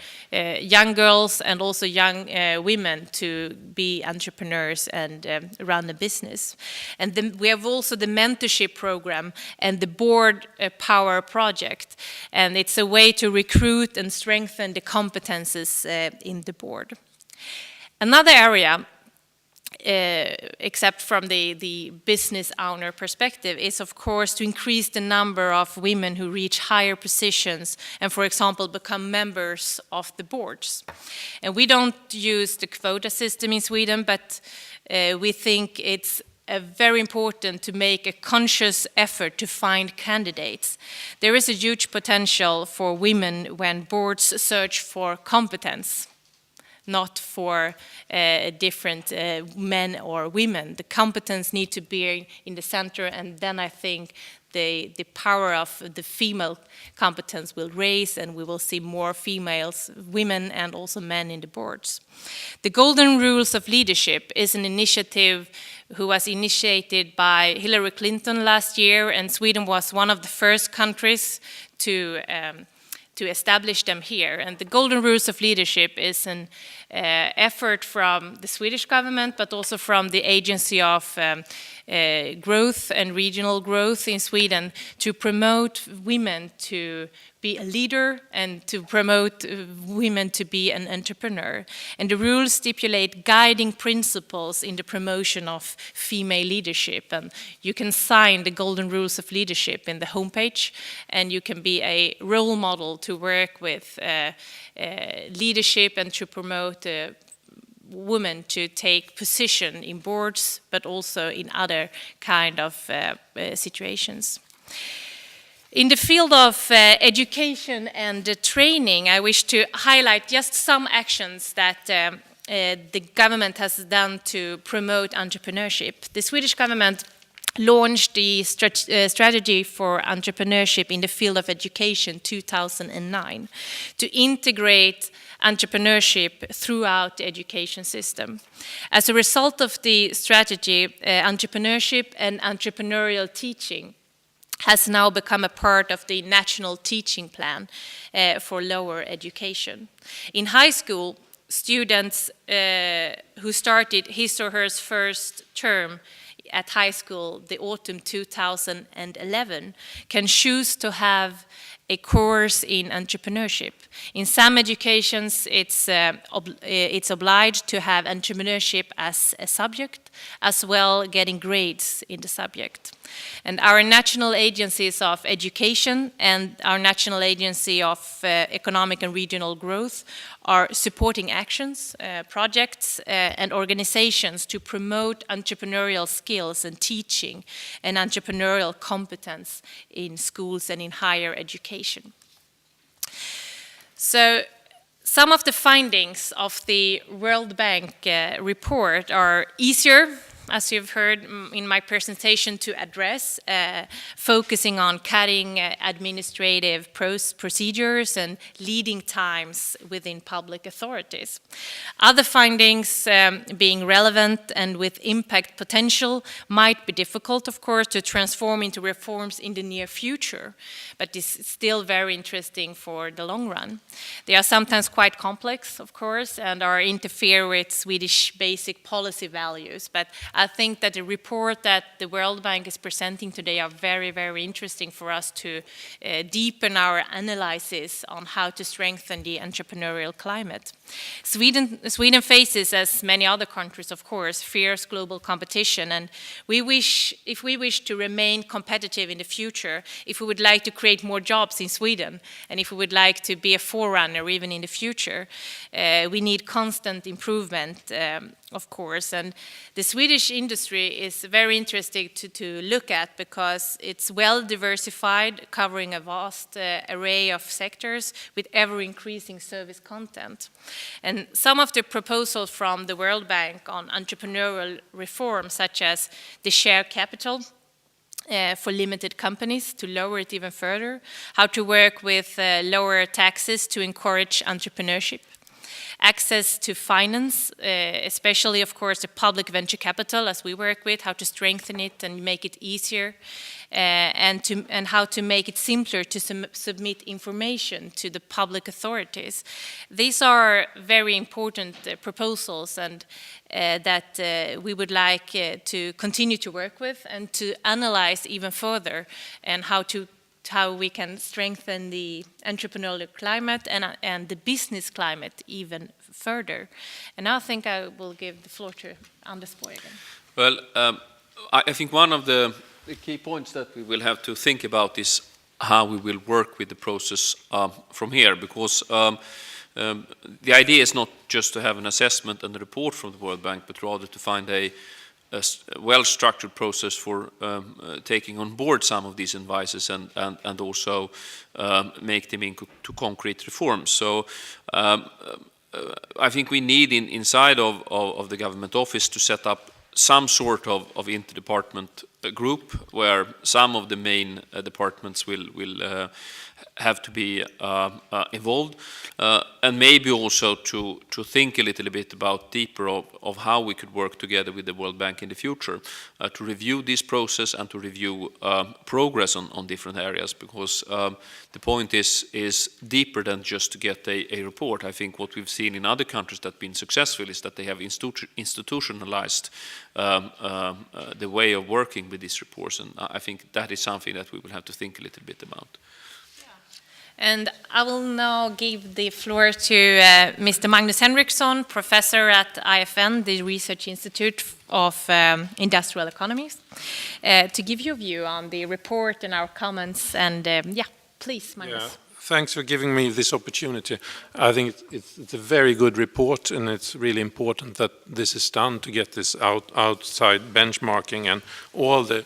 young girls and also young women to be entrepreneurs and run a business. And we have also the mentorship program and the board power project, and it's a way to recruit and strengthen the competences in the board. Another area except from the business owner perspective, is of course to increase the number of women who reach higher positions and, for example, become members of the boards. And we don't use the quota system in Sweden, but we think it's very important to make a conscious effort to find candidates. There is a huge potential for women when boards search for competence, not for different men or women. The competence need to be in the center, and then I think the power of the female competence will raise, and we will see more females, women and also men in the boards. The Golden Rules of Leadership is an initiative who was initiated by Hillary Clinton last year, and Sweden was one of the first countries to establish them here. And the Golden Rules of Leadership is an effort from the Swedish government, but also from the Agency of Growth and Regional Growth in Sweden, to promote women to be a leader and to promote women to be an entrepreneur. And the rules stipulate guiding principles in the promotion of female leadership. And you can sign the Golden Rules of Leadership in the homepage, and you can be a role model to work with leadership and to promote women to take position in boards, but also in other kind of situations. In the field of education and training, I wish to highlight just some actions that the government has done to promote entrepreneurship. The Swedish government launched the strategy for entrepreneurship in the field of education 2009 to integrate entrepreneurship throughout the education system. As a result of the strategy, entrepreneurship and entrepreneurial teaching has now become a part of the national teaching plan for lower education. In high school, students who started his or her first term at high school, the autumn 2011, can choose to have a course in entrepreneurship. In some educations, it's obliged to have entrepreneurship as a subject, as well getting grades in the subject. And our national agencies of education and our national agency of economic and regional growth are supporting actions, projects, and organizations to promote entrepreneurial skills and teaching and entrepreneurial competence in schools and in higher education. So, some of the findings of the World Bank report are easier, as you've heard in my presentation, to address, focusing on cutting administrative procedures and leading times within public authorities. Other findings being relevant and with impact potential might be difficult, of course, to transform into reforms in the near future, but this is still very interesting for the long run. They are sometimes quite complex, of course, and are interfere with Swedish basic policy values, but I think that the report that the World Bank is presenting today are very, very interesting for us to deepen our analysis on how to strengthen the entrepreneurial climate. Sweden faces, as many other countries, of course, fierce global competition, and if we wish to remain competitive in the future, if we would like to create more jobs in Sweden, and if we would like to be a forerunner even in the future, we need constant improvement, of course. And the Swedish industry is very interesting to look at because it's well diversified, covering a vast array of sectors with ever-increasing service content. And some of the proposals from the World Bank on entrepreneurial reform, such as the share capital for limited companies to lower it even further, how to work with lower taxes to encourage entrepreneurship, access to finance, especially, of course, the public venture capital, as we work with, how to strengthen it and make it easier, and how to make it simpler to submit information to the public authorities. These are very important proposals, and that we would like to continue to work with and to analyze even further, and how we can strengthen the entrepreneurial climate and the business climate even further. And now I think I will give the floor to Anders Borg again. Well, I think one of the key points that we will have to think about is how we will work with the process from here, because the idea is not just to have an assessment and a report from the World Bank, but rather to find a well-structured process for taking on board some of these advices and also make them into concrete reforms. So I think we need inside of the government office to set up some sort of interdepartment group where some of the main departments will have to be involved, and maybe also to think a little bit about deeper of how we could work together with the World Bank in the future to review this process and to review progress on different areas, because the point is deeper than just to get a report. I think what we've seen in other countries that have been successful is that they have institutionalized the way of working with these reports, and I think that is something that we will have to think a little bit about. And I will now give the floor to Mr. Magnus Henrekson, professor at IFN, the Research Institute of Industrial Economies, to give your view on the report and our comments. And yeah, please, Magnus. Yeah. Thanks for giving me this opportunity. I think it's a very good report, and it's really important that this is done to get this outside benchmarking and all the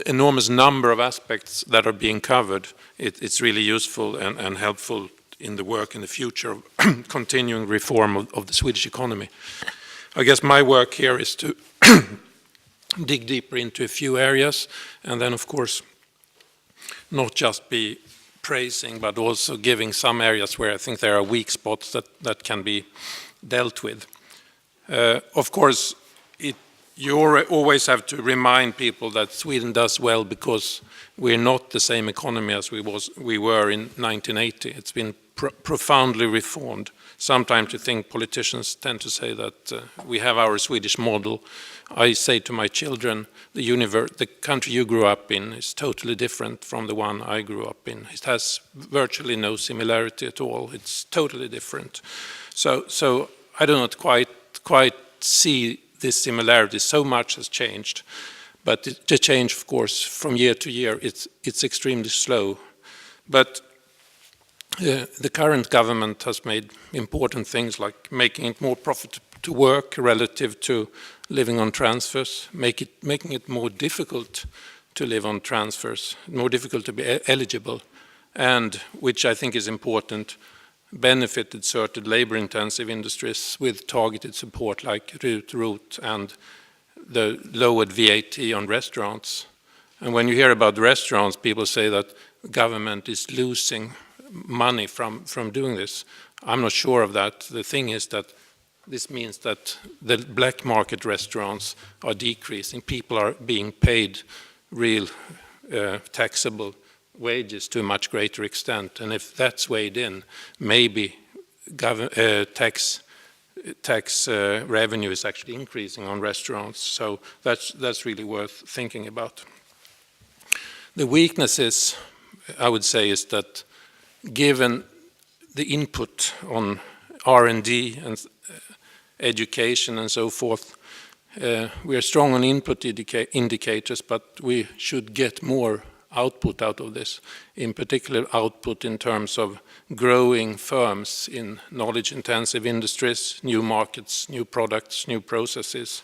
enormous number of aspects that are being covered. It's really useful and helpful in the work in the future of continuing reform of the Swedish economy. I guess my work here is to dig deeper into a few areas, and then of course not just be praising but also giving some areas where I think there are weak spots that can be dealt with. Of course, you always have to remind people that Sweden does well because we're not the same economy as we were in 1980. It's been profoundly reformed. Sometimes you think politicians tend to say that we have our Swedish model. I say to my children, the country you grew up in is totally different from the one I grew up in. It has virtually no similarity at all. It's totally different. So I do not quite see this similarity. So much has changed, but the change, of course, from year to year, it's extremely slow. But the current government has made important things like making it more profitable to work relative to living on transfers, making it more difficult to live on transfers, more difficult to be eligible, and, which I think is important, benefited certain labor-intensive industries with targeted support like RUT and the lowered VAT on restaurants. And when you hear about restaurants, people say that the government is losing money from doing this. I'm not sure of that. The thing is that this means that the black market restaurants are decreasing. People are being paid real taxable wages to a much greater extent, and if that's weighed in, maybe tax revenue is actually increasing on restaurants. So that's really worth thinking about. The weaknesses, I would say, is that given the input on R&D and education and so forth, we are strong on input indicators, but we should get more output out of this, in particular output in terms of growing firms in knowledge-intensive industries, new markets, new products, new processes.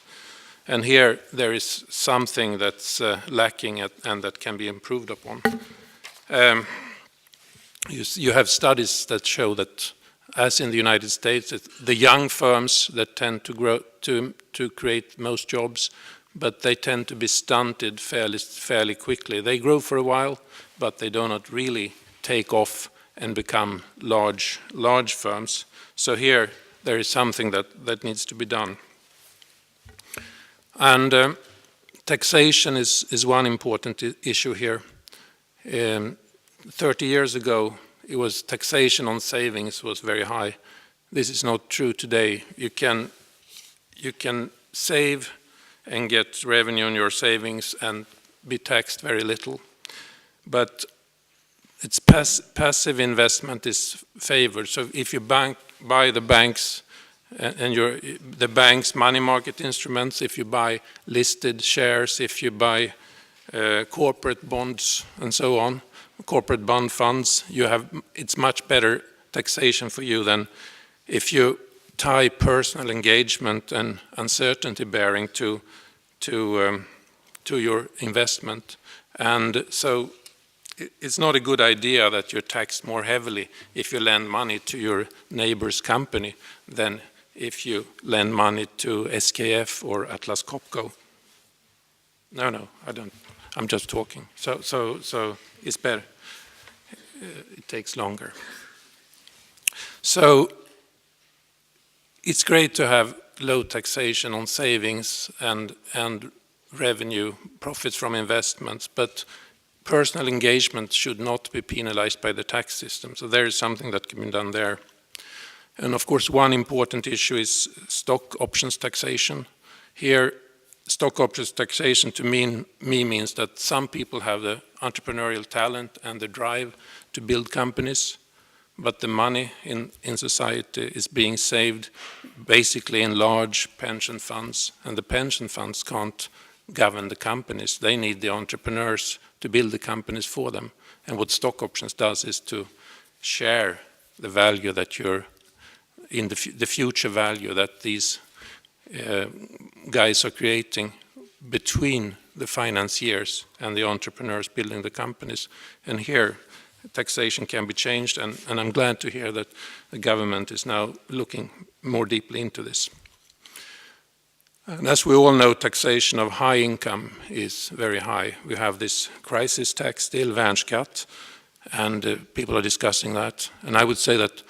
And here there is something that's lacking and that can be improved upon. You have studies that show that, as in the United States, the young firms that tend to grow to create most jobs, but they tend to be stunted fairly quickly. They grow for a while, but they do not really take off and become large firms. So here there is something that needs to be done. And taxation is one important issue here. 30 years ago, it was taxation on savings was very high. This is not true today. You can save and get revenue on your savings and be taxed very little. But it's passive investment is favored. So if you buy the banks and the bank's money market instruments, if you buy listed shares, if you buy corporate bonds and so on, corporate bond funds, it's much better taxation for you than if you tie personal engagement and uncertainty bearing to your investment. And so it's not a good idea that you're taxed more heavily if you lend money to your neighbor's company than if you lend money to SKF or Atlas Copco. No, I don't. I'm just talking. So it's better. It takes longer. So it's great to have low taxation on savings and revenue, profits from investments, but personal engagement should not be penalized by the tax system. So there is something that can be done there. And of course, one important issue is stock options taxation. Here, stock options taxation to me means that some people have the entrepreneurial talent and the drive to build companies, but the money in society is being saved basically in large pension funds, and the pension funds can't govern the companies. They need the entrepreneurs to build the companies for them. And what stock options does is to share the value that you're in the future value that these guys are creating between the financiers and the entrepreneurs building the companies. And here, taxation can be changed, and I'm glad to hear that the government is now looking more deeply into this. And as we all know, taxation of high income is very high. We have this crisis tax still, värnskatt, and people are discussing that. And I would say that,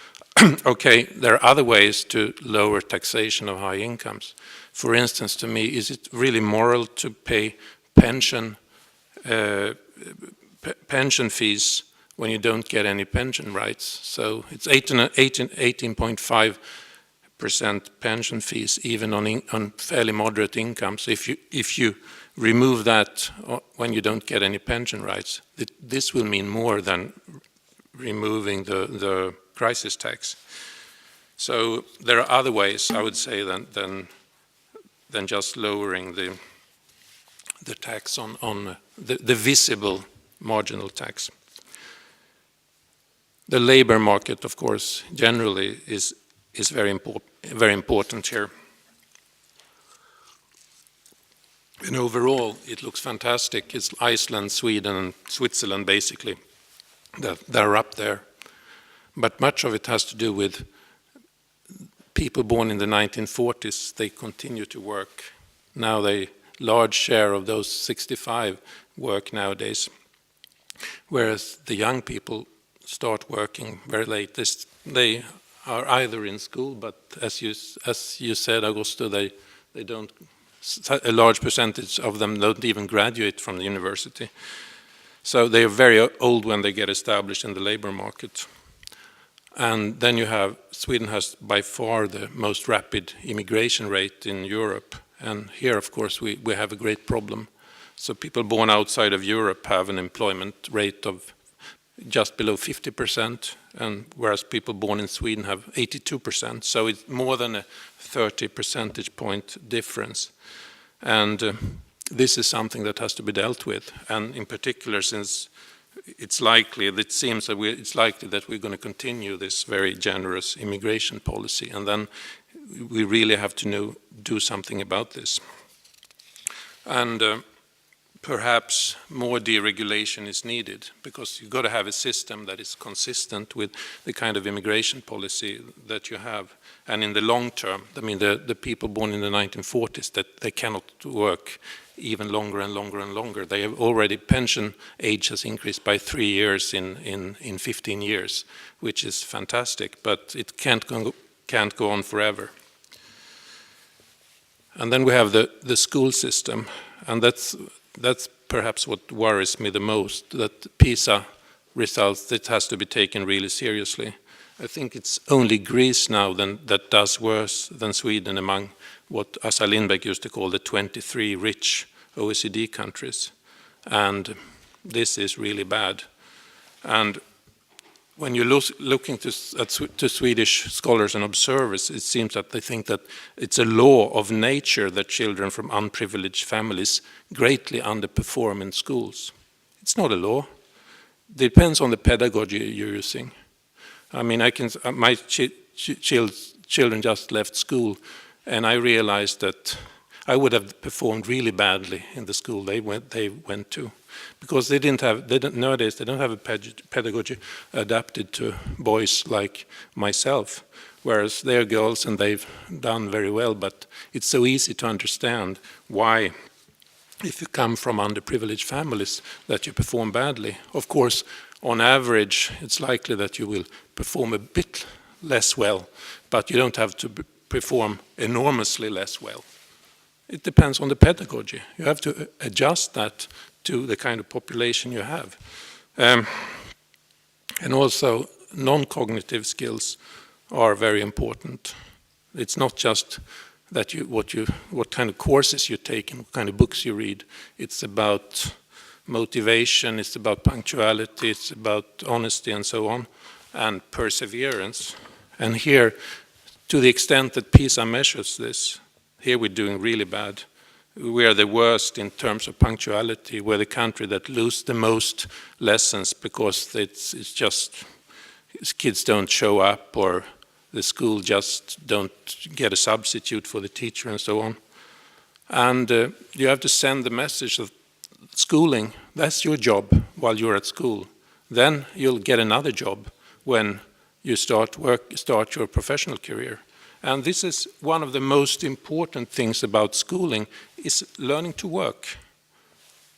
okay, there are other ways to lower taxation of high incomes. For instance, to me, is it really moral to pay pension fees when you don't get any pension rights? So it's 18.5% pension fees even on fairly moderate incomes. If you remove that when you don't get any pension rights, this will mean more than removing the crisis tax. So there are other ways, I would say, than just lowering the tax on the visible marginal tax. The labor market, of course, generally is very important here. And overall, it looks fantastic. It's Iceland, Sweden, and Switzerland, basically, that are up there. But much of it has to do with people born in the 1940s. They continue to work. Now large share of those 65 work nowadays, whereas the young people start working very late. They are either in school, but as you said, Augusto, they don't. A large percentage of them don't even graduate from the university. So they are very old when they get established in the labor market. And then you have, Sweden has by far the most rapid immigration rate in Europe. And here, of course, we have a great problem. So people born outside of Europe have an employment rate of just below 50%, and whereas people born in Sweden have 82%. So it's more than a 30 percentage point difference. And this is something that has to be dealt with. And in particular, since it's likely that we're going to continue this very generous immigration policy, and then we really have to do something about this. And perhaps more deregulation is needed, because you've got to have a system that is consistent with the kind of immigration policy that you have. And in the long term, I mean, the people born in the 1940s, that they cannot work even longer and longer and longer. They have already, pension age has increased by 3 years in 15 years, which is fantastic, but it can't go on forever. And then we have the school system, and that's perhaps what worries me the most, that PISA results, that has to be taken really seriously. I think it's only Greece now that does worse than Sweden among what Assar Lindbeck used to call the 23 rich OECD countries. And this is really bad. And when you're looking to Swedish scholars and observers, it seems that they think that it's a law of nature that children from unprivileged families greatly underperform in schools. It's not a law. It depends on the pedagogy you're using. I mean, my children just left school, and I realized that I would have performed really badly in the school they went to, because nowadays they don't have a pedagogy adapted to boys like myself, whereas they're girls and they've done very well. But it's so easy to understand why, if you come from underprivileged families, that you perform badly. Of course, on average, it's likely that you will perform a bit less well, but you don't have to perform enormously less well. It depends on the pedagogy. You have to adjust that to the kind of population you have. And also, non-cognitive skills are very important. It's not just that what kind of courses you take and what kind of books you read. It's about motivation, it's about punctuality, it's about honesty and so on, and perseverance. And here, to the extent that PISA measures this, here we're doing really bad. We are the worst in terms of punctuality. We're the country that loses the most lessons because it's just kids don't show up, or the school just don't get a substitute for the teacher and so on. And you have to send the message of schooling, that's your job while you're at school. Then you'll get another job when you start your professional career. And this is one of the most important things about schooling, is learning to work,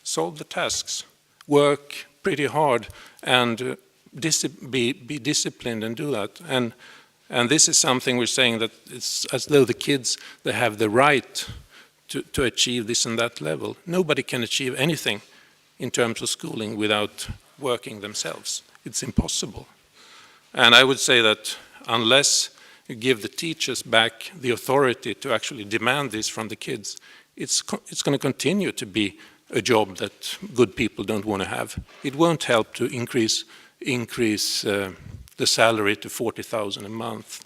solve the tasks, work pretty hard, and be disciplined and do that. And this is something we're saying, that it's as though the kids, they have the right to achieve this and that level. Nobody can achieve anything in terms of schooling without working themselves. It's impossible. And I would say that unless you give the teachers back the authority to actually demand this from the kids, it's going to continue to be a job that good people don't want to have. It won't help to increase the salary to 40,000 a month,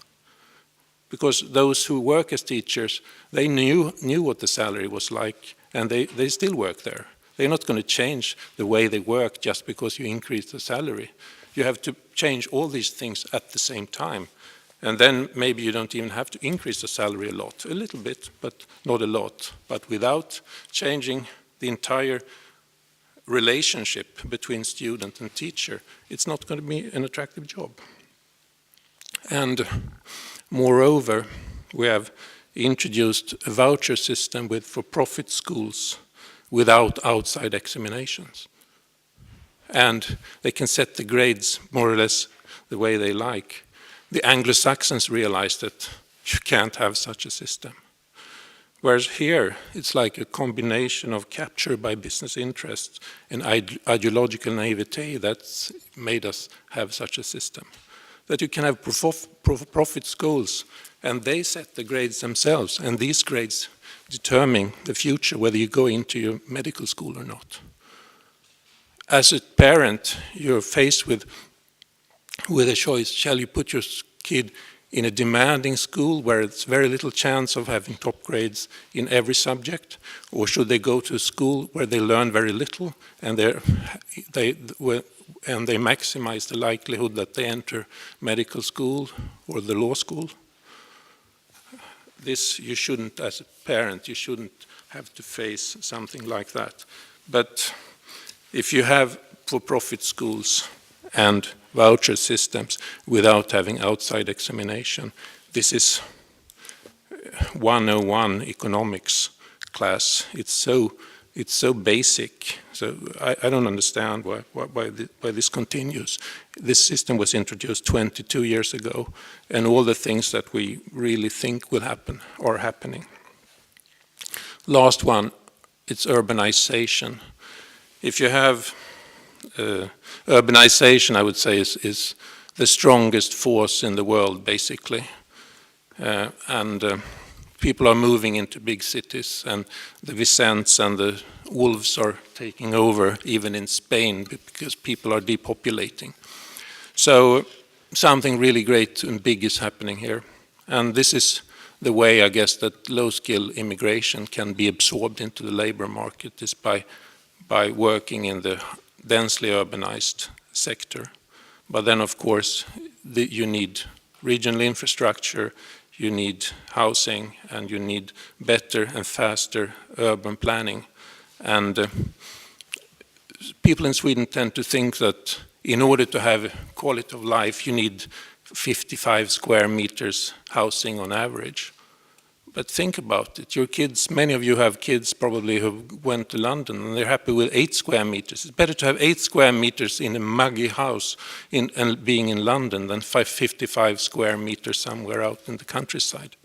because those who work as teachers, they knew what the salary was like, and they still work there. They're not going to change the way they work just because you increase the salary. You have to change all these things at the same time. And then maybe you don't even have to increase the salary a lot, a little bit, but not a lot. But without changing the entire relationship between student and teacher, it's not going to be an attractive job. And moreover, we have introduced a voucher system with for-profit schools without outside examinations. And they can set the grades more or less the way they like. The Anglo-Saxons realized that you can't have such a system. Whereas here, it's like a combination of capture by business interests and ideological naivete that's made us have such a system. That you can have profit schools, and they set the grades themselves, and these grades determine the future, whether you go into your medical school or not. As a parent, you're faced with a choice. Shall you put your kid in a demanding school where it's very little chance of having top grades in every subject, or should they go to a school where they learn very little and they maximize the likelihood that they enter medical school or the law school? This, you shouldn't, as a parent, you shouldn't have to face something like that. But if you have for-profit schools and voucher systems without having outside examination, this is 101 economics class. It's so basic. So I don't understand why this continues. This system was introduced 22 years ago, and all the things that we really think will happen are happening. Last one, it's urbanization. If you have urbanization, I would say, is the strongest force in the world, basically. And people are moving into big cities, and the Vicents and wolves are taking over, even in Spain, because people are depopulating. So something really great and big is happening here. And this is the way, I guess, that low-skill immigration can be absorbed into the labor market, is by working in the densely urbanized sector. But then, of course, you need regional infrastructure, you need housing, and you need better and faster urban planning. And people in Sweden tend to think that in order to have quality of life, you need 55 square meters housing on average. But think about it. Your kids, many of you have kids probably who went to London and they're happy with 8 square meters. It's better to have 8 square meters in a muggy house and being in London than 55 square meters somewhere out in the countryside.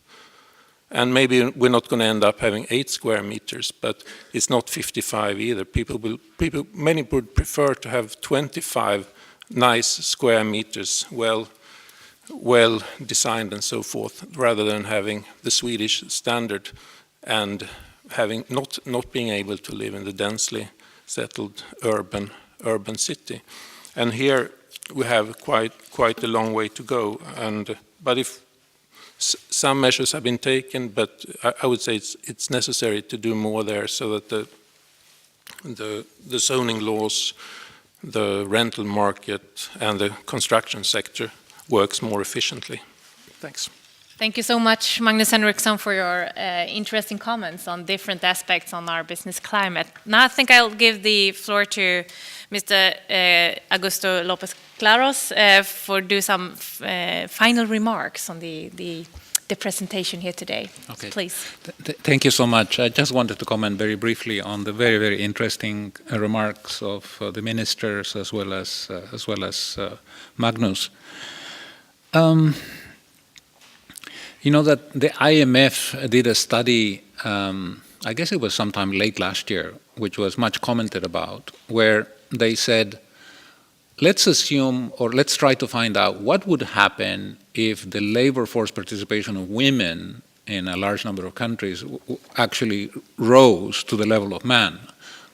And maybe we're not going to end up having 8 square meters, but it's not 55 either. Many would prefer to have 25 nice square meters, well designed and so forth, rather than having the Swedish standard and having not being able to live in the densely settled urban city. And here we have quite a long way to go. But if some measures have been taken, but I would say it's necessary to do more there, so that the zoning laws, the rental market, and the construction sector works more efficiently. Thanks. Thank you so much, Magnus Henrekson, for your interesting comments on different aspects on our business climate. Now I think I'll give the floor to Mr. Augusto Lopez-Claros for do some final remarks on the presentation here today. Okay. Please. Thank you so much. I just wanted to comment very briefly on the very, very interesting remarks of the ministers as well as Magnus. You know that the IMF did a study, I guess it was sometime late last year, which was much commented about, where they said, let's assume, or let's try to find out what would happen if the labor force participation of women in a large number of countries actually rose to the level of men.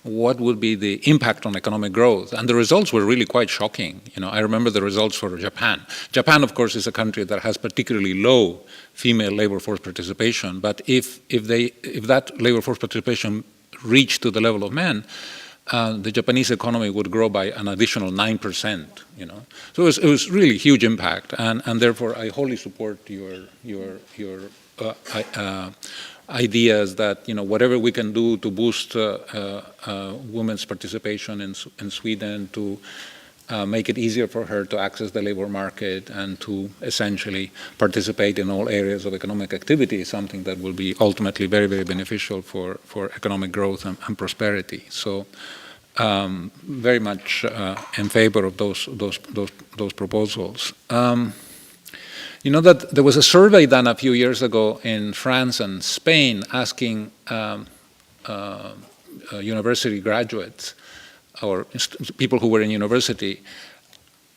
What would be the impact on economic growth? And the results were really quite shocking. You know, I remember the results for Japan. Japan, of course, is a country that has particularly low female labor force participation. But if that labor force participation reached to the level of men, the Japanese economy would grow by an additional 9%. You know, so it was really huge impact, and therefore I wholly support your ideas that, you know, whatever we can do to boost women's participation in Sweden, to make it easier for her to access the labor market and to essentially participate in all areas of economic activity is something that will be ultimately very, very beneficial for economic growth and prosperity. So very much in favor of those proposals. You know that there was a survey done a few years ago in France and Spain asking university graduates or people who were in university,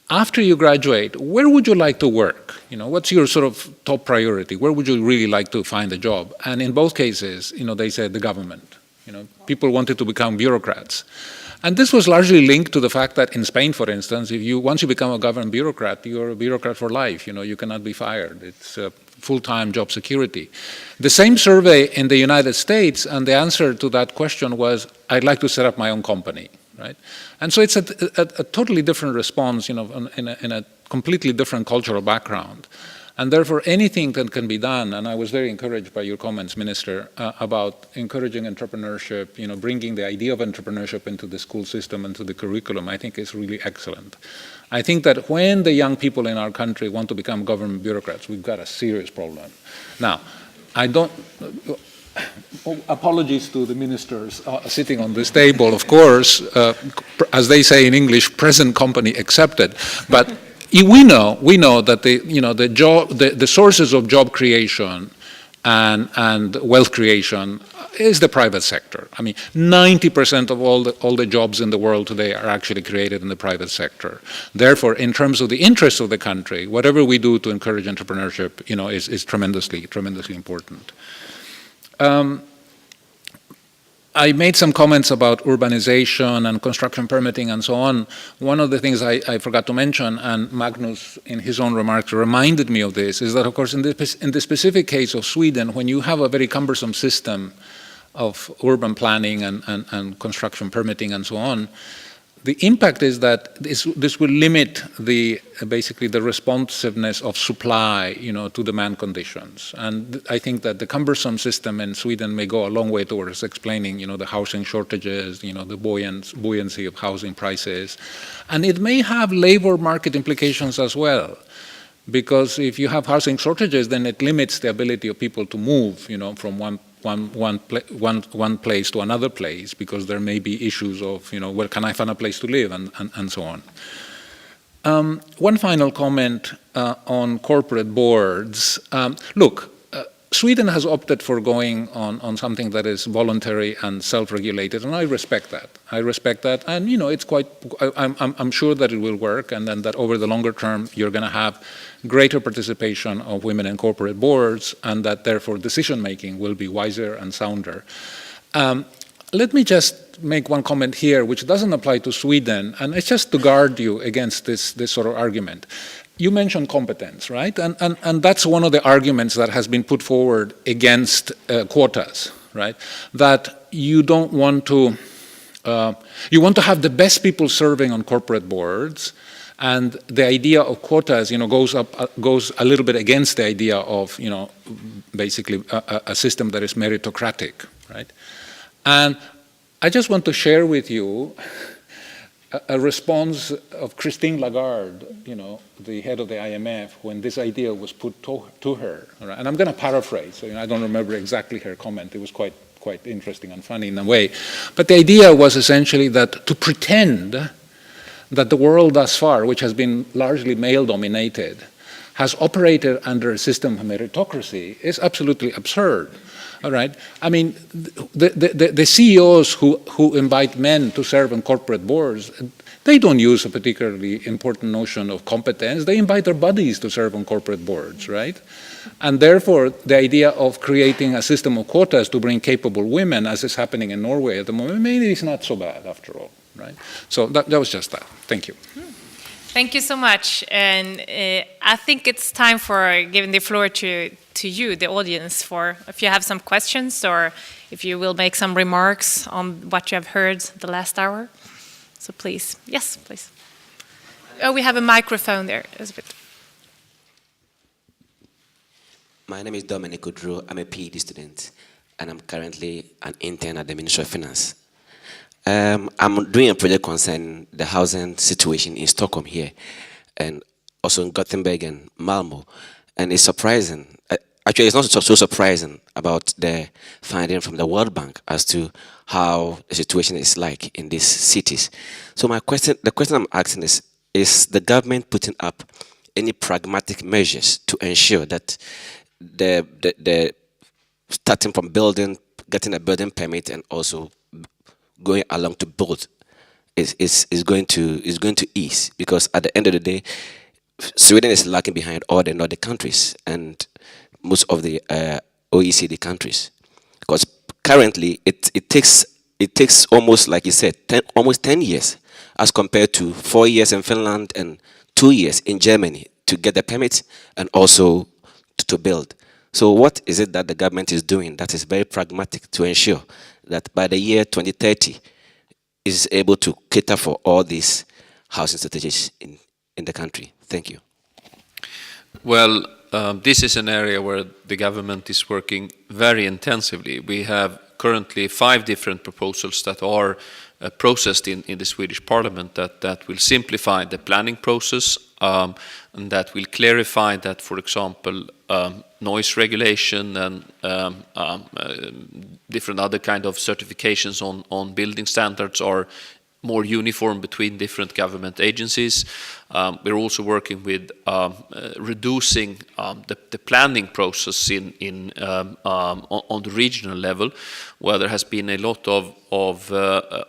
after you graduate, where would you like to work? You know, what's your sort of top priority? Where would you really like to find a job? And in both cases, you know, they said the government. You know, people wanted to become bureaucrats. And this was largely linked to the fact that in Spain, for instance, once you become a government bureaucrat, you're a bureaucrat for life. You know, you cannot be fired. It's full-time job security. The same survey in the United States, and the answer to that question was, I'd like to set up my own company, right? And so it's a totally different response, you know, in a completely different cultural background. And therefore, anything that can be done, and I was very encouraged by your comments, Minister, about encouraging entrepreneurship, you know, bringing the idea of entrepreneurship into the school system and to the curriculum, I think is really excellent. I think that when the young people in our country want to become government bureaucrats, we've got a serious problem. Now, I don't, apologies to the ministers sitting on this table, of course, as they say in English, present company accepted, but we know that the sources of job creation and wealth creation is the private sector. I mean, 90% of all the jobs in the world today are actually created in the private sector. Therefore, in terms of the interests of the country, whatever we do to encourage entrepreneurship, you know, is tremendously important. I made some comments about urbanization and construction permitting and so on. One of the things I forgot to mention, and Magnus in his own remarks reminded me of this, is that of course in the specific case of Sweden, when you have a very cumbersome system of urban planning and construction permitting and so on, the impact is that this will limit basically the responsiveness of supply, to demand conditions. And I think that the cumbersome system in Sweden may go a long way towards explaining, the housing shortages, the buoyancy of housing prices. And it may have labor market implications as well. Because if you have housing shortages, then it limits the ability of people to move, from one place to another place, because there may be issues of, where can I find a place to live, and so on. One final comment on corporate boards. Look, Sweden has opted for going on something that is voluntary and self-regulated, and I respect that. And it's quite. I'm sure that it will work, and then that over the longer term, you're going to have greater participation of women in corporate boards, and that therefore decision-making will be wiser and sounder. Let me just make one comment here, which doesn't apply to Sweden, and it's just to guard you against this sort of argument. You mentioned competence, right? And that's one of the arguments that has been put forward against quotas, right? That you don't want to, you want to have the best people serving on corporate boards, and the idea of quotas, goes a little bit against the idea of, basically a system that is meritocratic, right? And I just want to share with you a response of Christine Lagarde, the head of the IMF, when this idea was put to her. Right? And I'm going to paraphrase, so, I don't remember exactly her comment. It was quite interesting and funny in a way. But the idea was essentially that to pretend that the world thus far, which has been largely male-dominated, has operated under a system of meritocracy is absolutely absurd. All right. I mean, the CEOs who invite men to serve on corporate boards, they don't use a particularly important notion of competence. They invite their buddies to serve on corporate boards, right? And therefore, the idea of creating a system of quotas to bring capable women, as is happening in Norway at the moment, maybe it's not so bad after all, right? So that was just that. Thank you. Thank you so much. And I think it's time for giving the floor to you, the audience, for if you have some questions or if you will make some remarks on what you have heard the last hour. So please. Yes, please. Oh, we have a microphone there. My name is Dominic Udru. I'm a PhD student, and I'm currently an intern at the Ministry of Finance. I'm doing a project concerning the housing situation in Stockholm here, and also in Gothenburg and Malmo. And it's surprising. Actually, it's not so surprising about the finding from the World Bank as to how the situation is like in these cities. So the question I'm asking is the government putting up any pragmatic measures to ensure that the starting from building, getting a building permit, and also going along to build is going to ease? Because at the end of the day, Sweden is lagging behind all the Nordic countries and most of the OECD countries, because currently it takes almost, like you said, almost 10 years as compared to 4 years in Finland and 2 years in Germany to get the permit and also to build. So what is it that the government is doing that is very pragmatic to ensure that by the year 2030 is able to cater for all these housing strategies in the country? Thank you. Well, this is an area where the government is working very intensively. We have currently 5 different proposals that are processed in the Swedish Parliament that will simplify the planning process and that will clarify that, for example, noise regulation and different other kind of certifications on building standards are more uniform between different government agencies. We're also working with reducing the planning process on the regional level, where there has been a lot of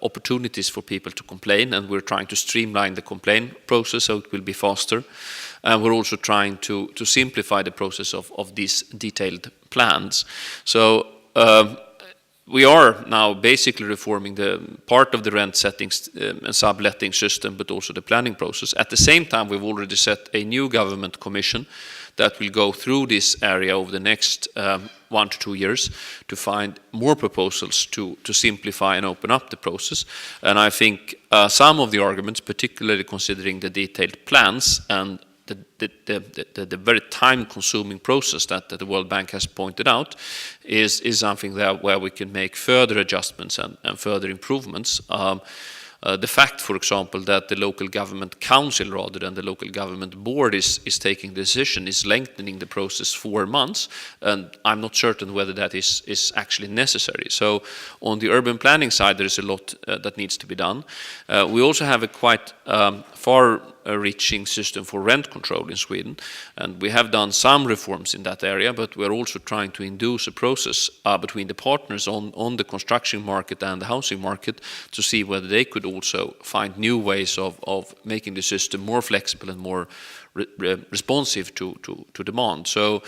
opportunities for people to complain, and we're trying to streamline the complaint process so it will be faster. And we're also trying to simplify the process of these detailed plans. So we are now basically reforming the part of the rent settings and subletting system, but also the planning process. At the same time, we've already set a new government commission that will go through this area over the next 1 to 2 years to find more proposals to simplify and open up the process. And I think some of the arguments, particularly considering the detailed plans and the very time-consuming process that the World Bank has pointed out, is something where we can make further adjustments and further improvements. The fact, for example, that the local government council rather than the local government board is taking the decision is lengthening the process 4 months, and I'm not certain whether that is actually necessary. So on the urban planning side, there is a lot that needs to be done. We also have a quite far-reaching system for rent control in Sweden, and we have done some reforms in that area, but we're also trying to induce a process between the partners on the construction market and the housing market to see whether they could also find new ways of making the system more flexible and more responsive to demand. So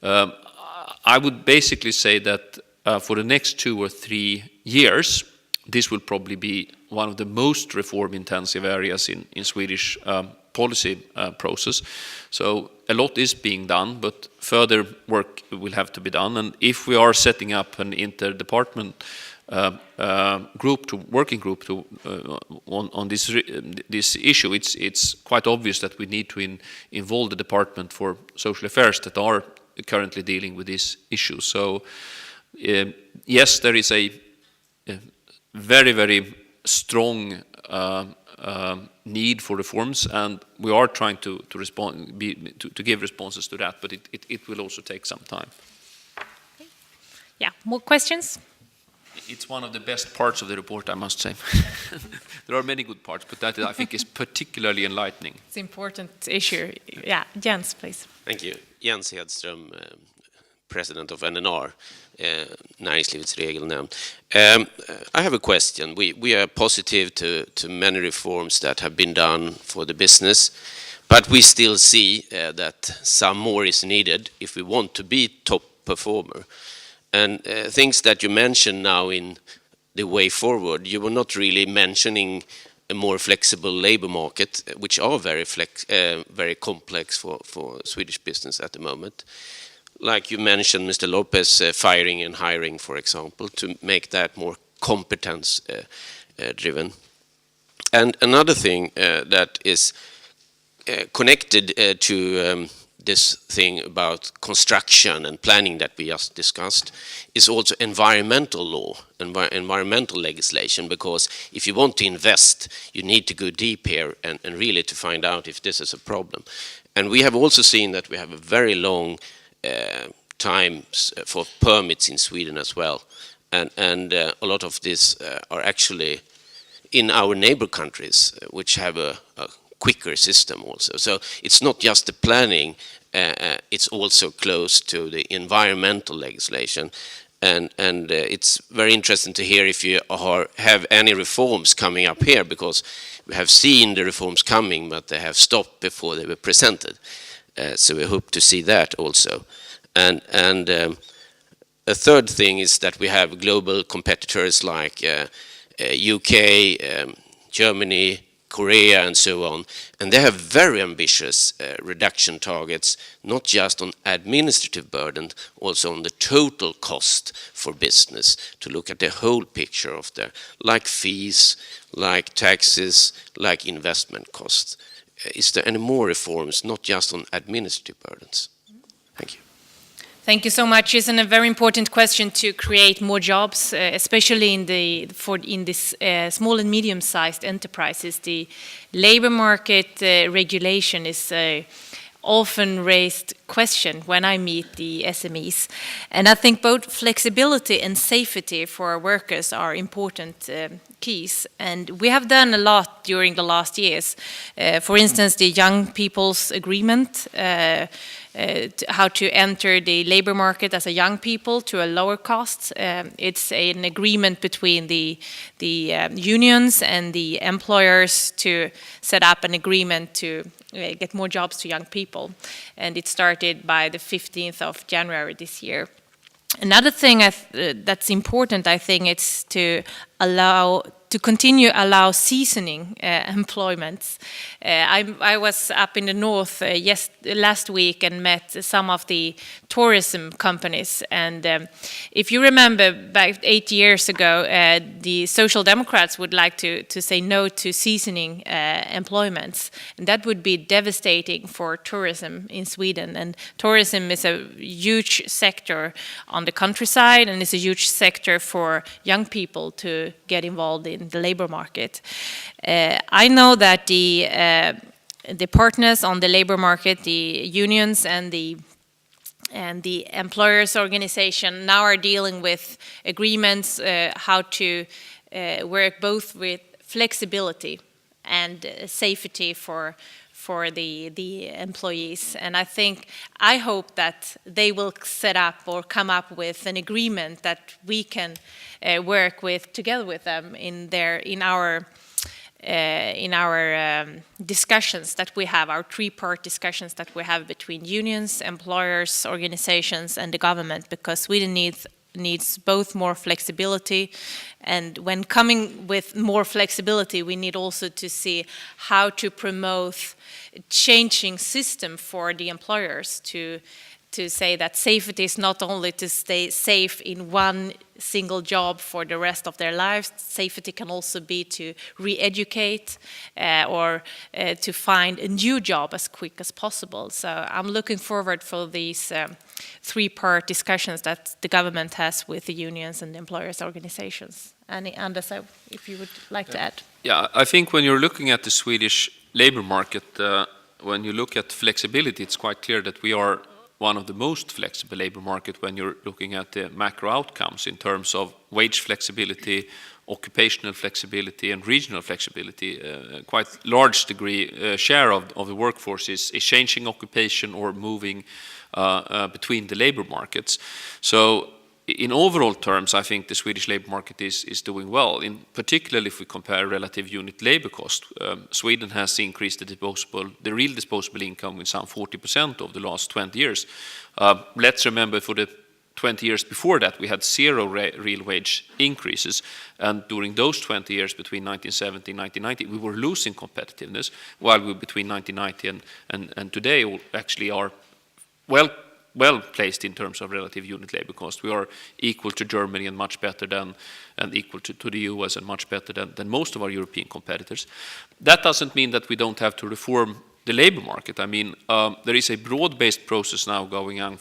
I would basically say that for the next 2 or 3 years, this will probably be one of the most reform-intensive areas in Swedish policy process. So a lot is being done, but further work will have to be done. And if we are setting up an interdepartment working group on this issue, it's quite obvious that we need to involve the Department for Social Affairs that are currently dealing with this issue. So yes, there is a very, very strong need for reforms, and we are trying to give responses to that, but it will also take some time. Yeah, more questions? It's one of the best parts of the report, I must say. There are many good parts, but that I think is particularly enlightening. It's an important issue. Yeah, Jens, please. Thank you. Jens Hedström, President of NNR, Näringslivets Regelnämnd. I have a question. We are positive to many reforms that have been done for the business, but we still see that some more is needed if we want to be top performer. And things that you mentioned now in the way forward, you were not really mentioning a more flexible labor market, which are very complex for Swedish business at the moment. Like you mentioned, Mr. Lopez, firing and hiring, for example, to make that more competence driven. And another thing that is connected to this thing about construction and planning that we just discussed is also environmental law, environmental legislation, because if you want to invest, you need to go deep here and really to find out if this is a problem. And we have also seen that we have a very long times for permits in Sweden as well, and a lot of this are actually in our neighbor countries, which have a quicker system also. So it's not just the planning, it's also close to the environmental legislation, and it's very interesting to hear if you have any reforms coming up here, because we have seen the reforms coming, but they have stopped before they were presented. So we hope to see that also. And a third thing is that we have global competitors like UK, Germany, Korea, and so on. And they have very ambitious reduction targets, not just on administrative burden, also on the total cost for business, to look at the whole picture of their, like fees, like taxes, like investment costs. Is there any more reforms, not just on administrative burdens? Thank you. Thank you so much. It's a very important question to create more jobs, especially in this small and medium-sized enterprises. The labor market regulation is often raised question when I meet the SMEs, and I think both flexibility and safety for our workers are important keys, and we have done a lot during the last years. For instance, the Young People's Agreement, how to enter the labor market as a young people to a lower cost. It's an agreement between the unions and the employers to set up an agreement to get more jobs to young people, and it started by the 15th of January this year. Another thing that's important, I think, it's to continue allow seasoning employments. I was up in the north last week and met some of the tourism companies. And if you remember, back 8 years ago, the Social Democrats would like to say no to seasoning employments. And that would be devastating for tourism in Sweden. And tourism is a huge sector on the countryside, and it's a huge sector for young people to get involved in the labor market. I know that the partners on the labor market, the unions and the employers' organization now are dealing with agreements how to work both with flexibility and safety for the employees. And I hope that they will set up or come up with an agreement that we can work with together with them in our discussions that we have, our three-part discussions that we have between unions, employers, organizations, and the government, because Sweden needs both more flexibility, and when coming with more flexibility, we need also to see how to promote changing system for the employers to say that safety is not only to stay safe in one single job for the rest of their lives. Safety can also be to re-educate or to find a new job as quick as possible. So I'm looking forward for these three-part discussions that the government has with the unions and the employers' organizations. Anders, if you would like to add. Yeah, I think when you're looking at the Swedish labor market, when you look at flexibility, it's quite clear that we are one of the most flexible labor market when you're looking at the macro outcomes in terms of wage flexibility, occupational flexibility, and regional flexibility. Quite large degree share of the workforce is changing occupation or moving between the labor markets. So in overall terms, I think the Swedish labor market is doing well. In particularly if we compare relative unit labor cost, Sweden has increased the real disposable income with some 40% over the last 20 years. Let's remember, for the 20 years before that, we had zero real wage increases, and during those 20 years between 1970 and 1990, we were losing competitiveness, while we between 1990 and today actually are well placed in terms of relative unit labor cost. We are equal to Germany and much better than, and equal to the US and much better than most of our European competitors. That doesn't mean that we don't have to reform the labor market. I mean, there is a broad-based process now going on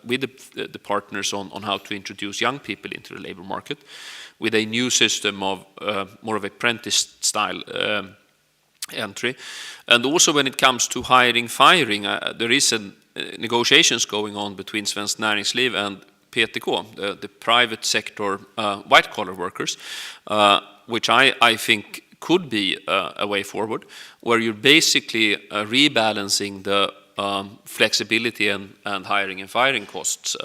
with the partners on how to introduce young people into the labor market, with a new system of more of apprentice style entry. And also when it comes to hiring, firing, there is negotiations going on between Svenskt Näringsliv and PTK, the private sector white-collar workers, which I think could be a way forward, where you're basically rebalancing the flexibility and hiring and firing costs.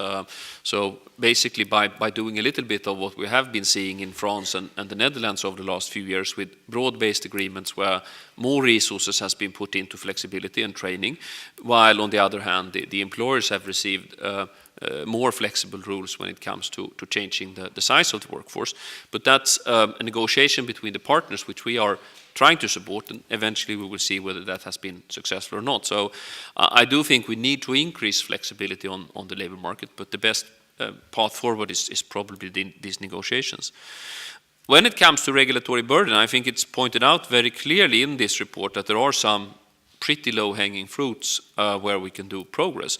So basically by doing a little bit of what we have been seeing in France and the Netherlands over the last few years, with broad-based agreements where more resources has been put into flexibility and training, while on the other hand the employers have received more flexible rules when it comes to changing the size of the workforce. But that's a negotiation between the partners which we are trying to support, and eventually we will see whether that has been successful or not. So I do think we need to increase flexibility on the labor market, but the best path forward is probably these negotiations. When it comes to regulatory burden, I think it's pointed out very clearly in this report that there are some pretty low-hanging fruits where we can do progress.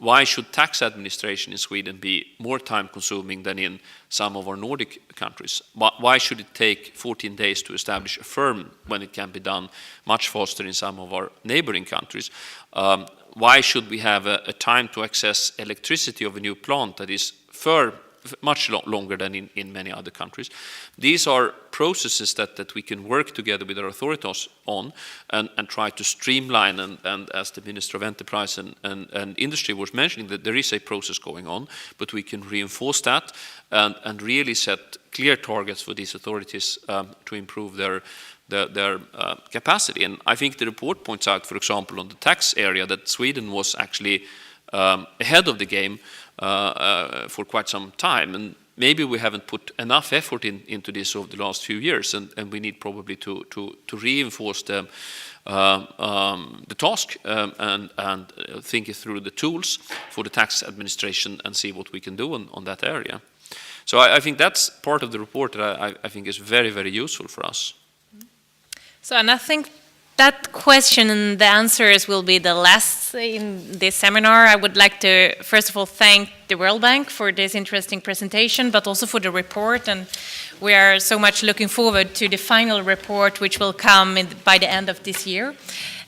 Why should tax administration in Sweden be more time-consuming than in some of our Nordic countries? Why should it take 14 days to establish a firm when it can be done much faster in some of our neighboring countries? Why should we have a time to access electricity of a new plant that is much longer than in many other countries? These are processes that we can work together with our authorities on and try to streamline, and as the Minister of Enterprise and Industry was mentioning, that there is a process going on, but we can reinforce that and really set clear targets for these authorities to improve their capacity. And I think the report points out, for example, on the tax area, that Sweden was actually ahead of the game for quite some time, and maybe we haven't put enough effort into this over the last few years, and we need probably to reinforce the task and think through the tools for the tax administration and see what we can do on that area. So I think that's part of the report that I think is very, very useful for us. So, and I think that question and the answers will be the last in this seminar. I would like to, first of all, thank the World Bank for this interesting presentation, but also for the report. And we are so much looking forward to the final report, which will come by the end of this year.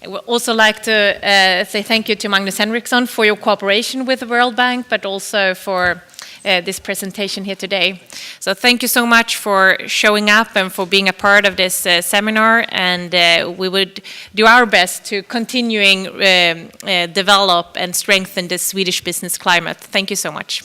I would also like to say thank you to Magnus Henrekson for your cooperation with the World Bank, but also for this presentation here today. So thank you so much for showing up and for being a part of this seminar, and we would do our best to continuing develop and strengthen the Swedish business climate. Thank you so much.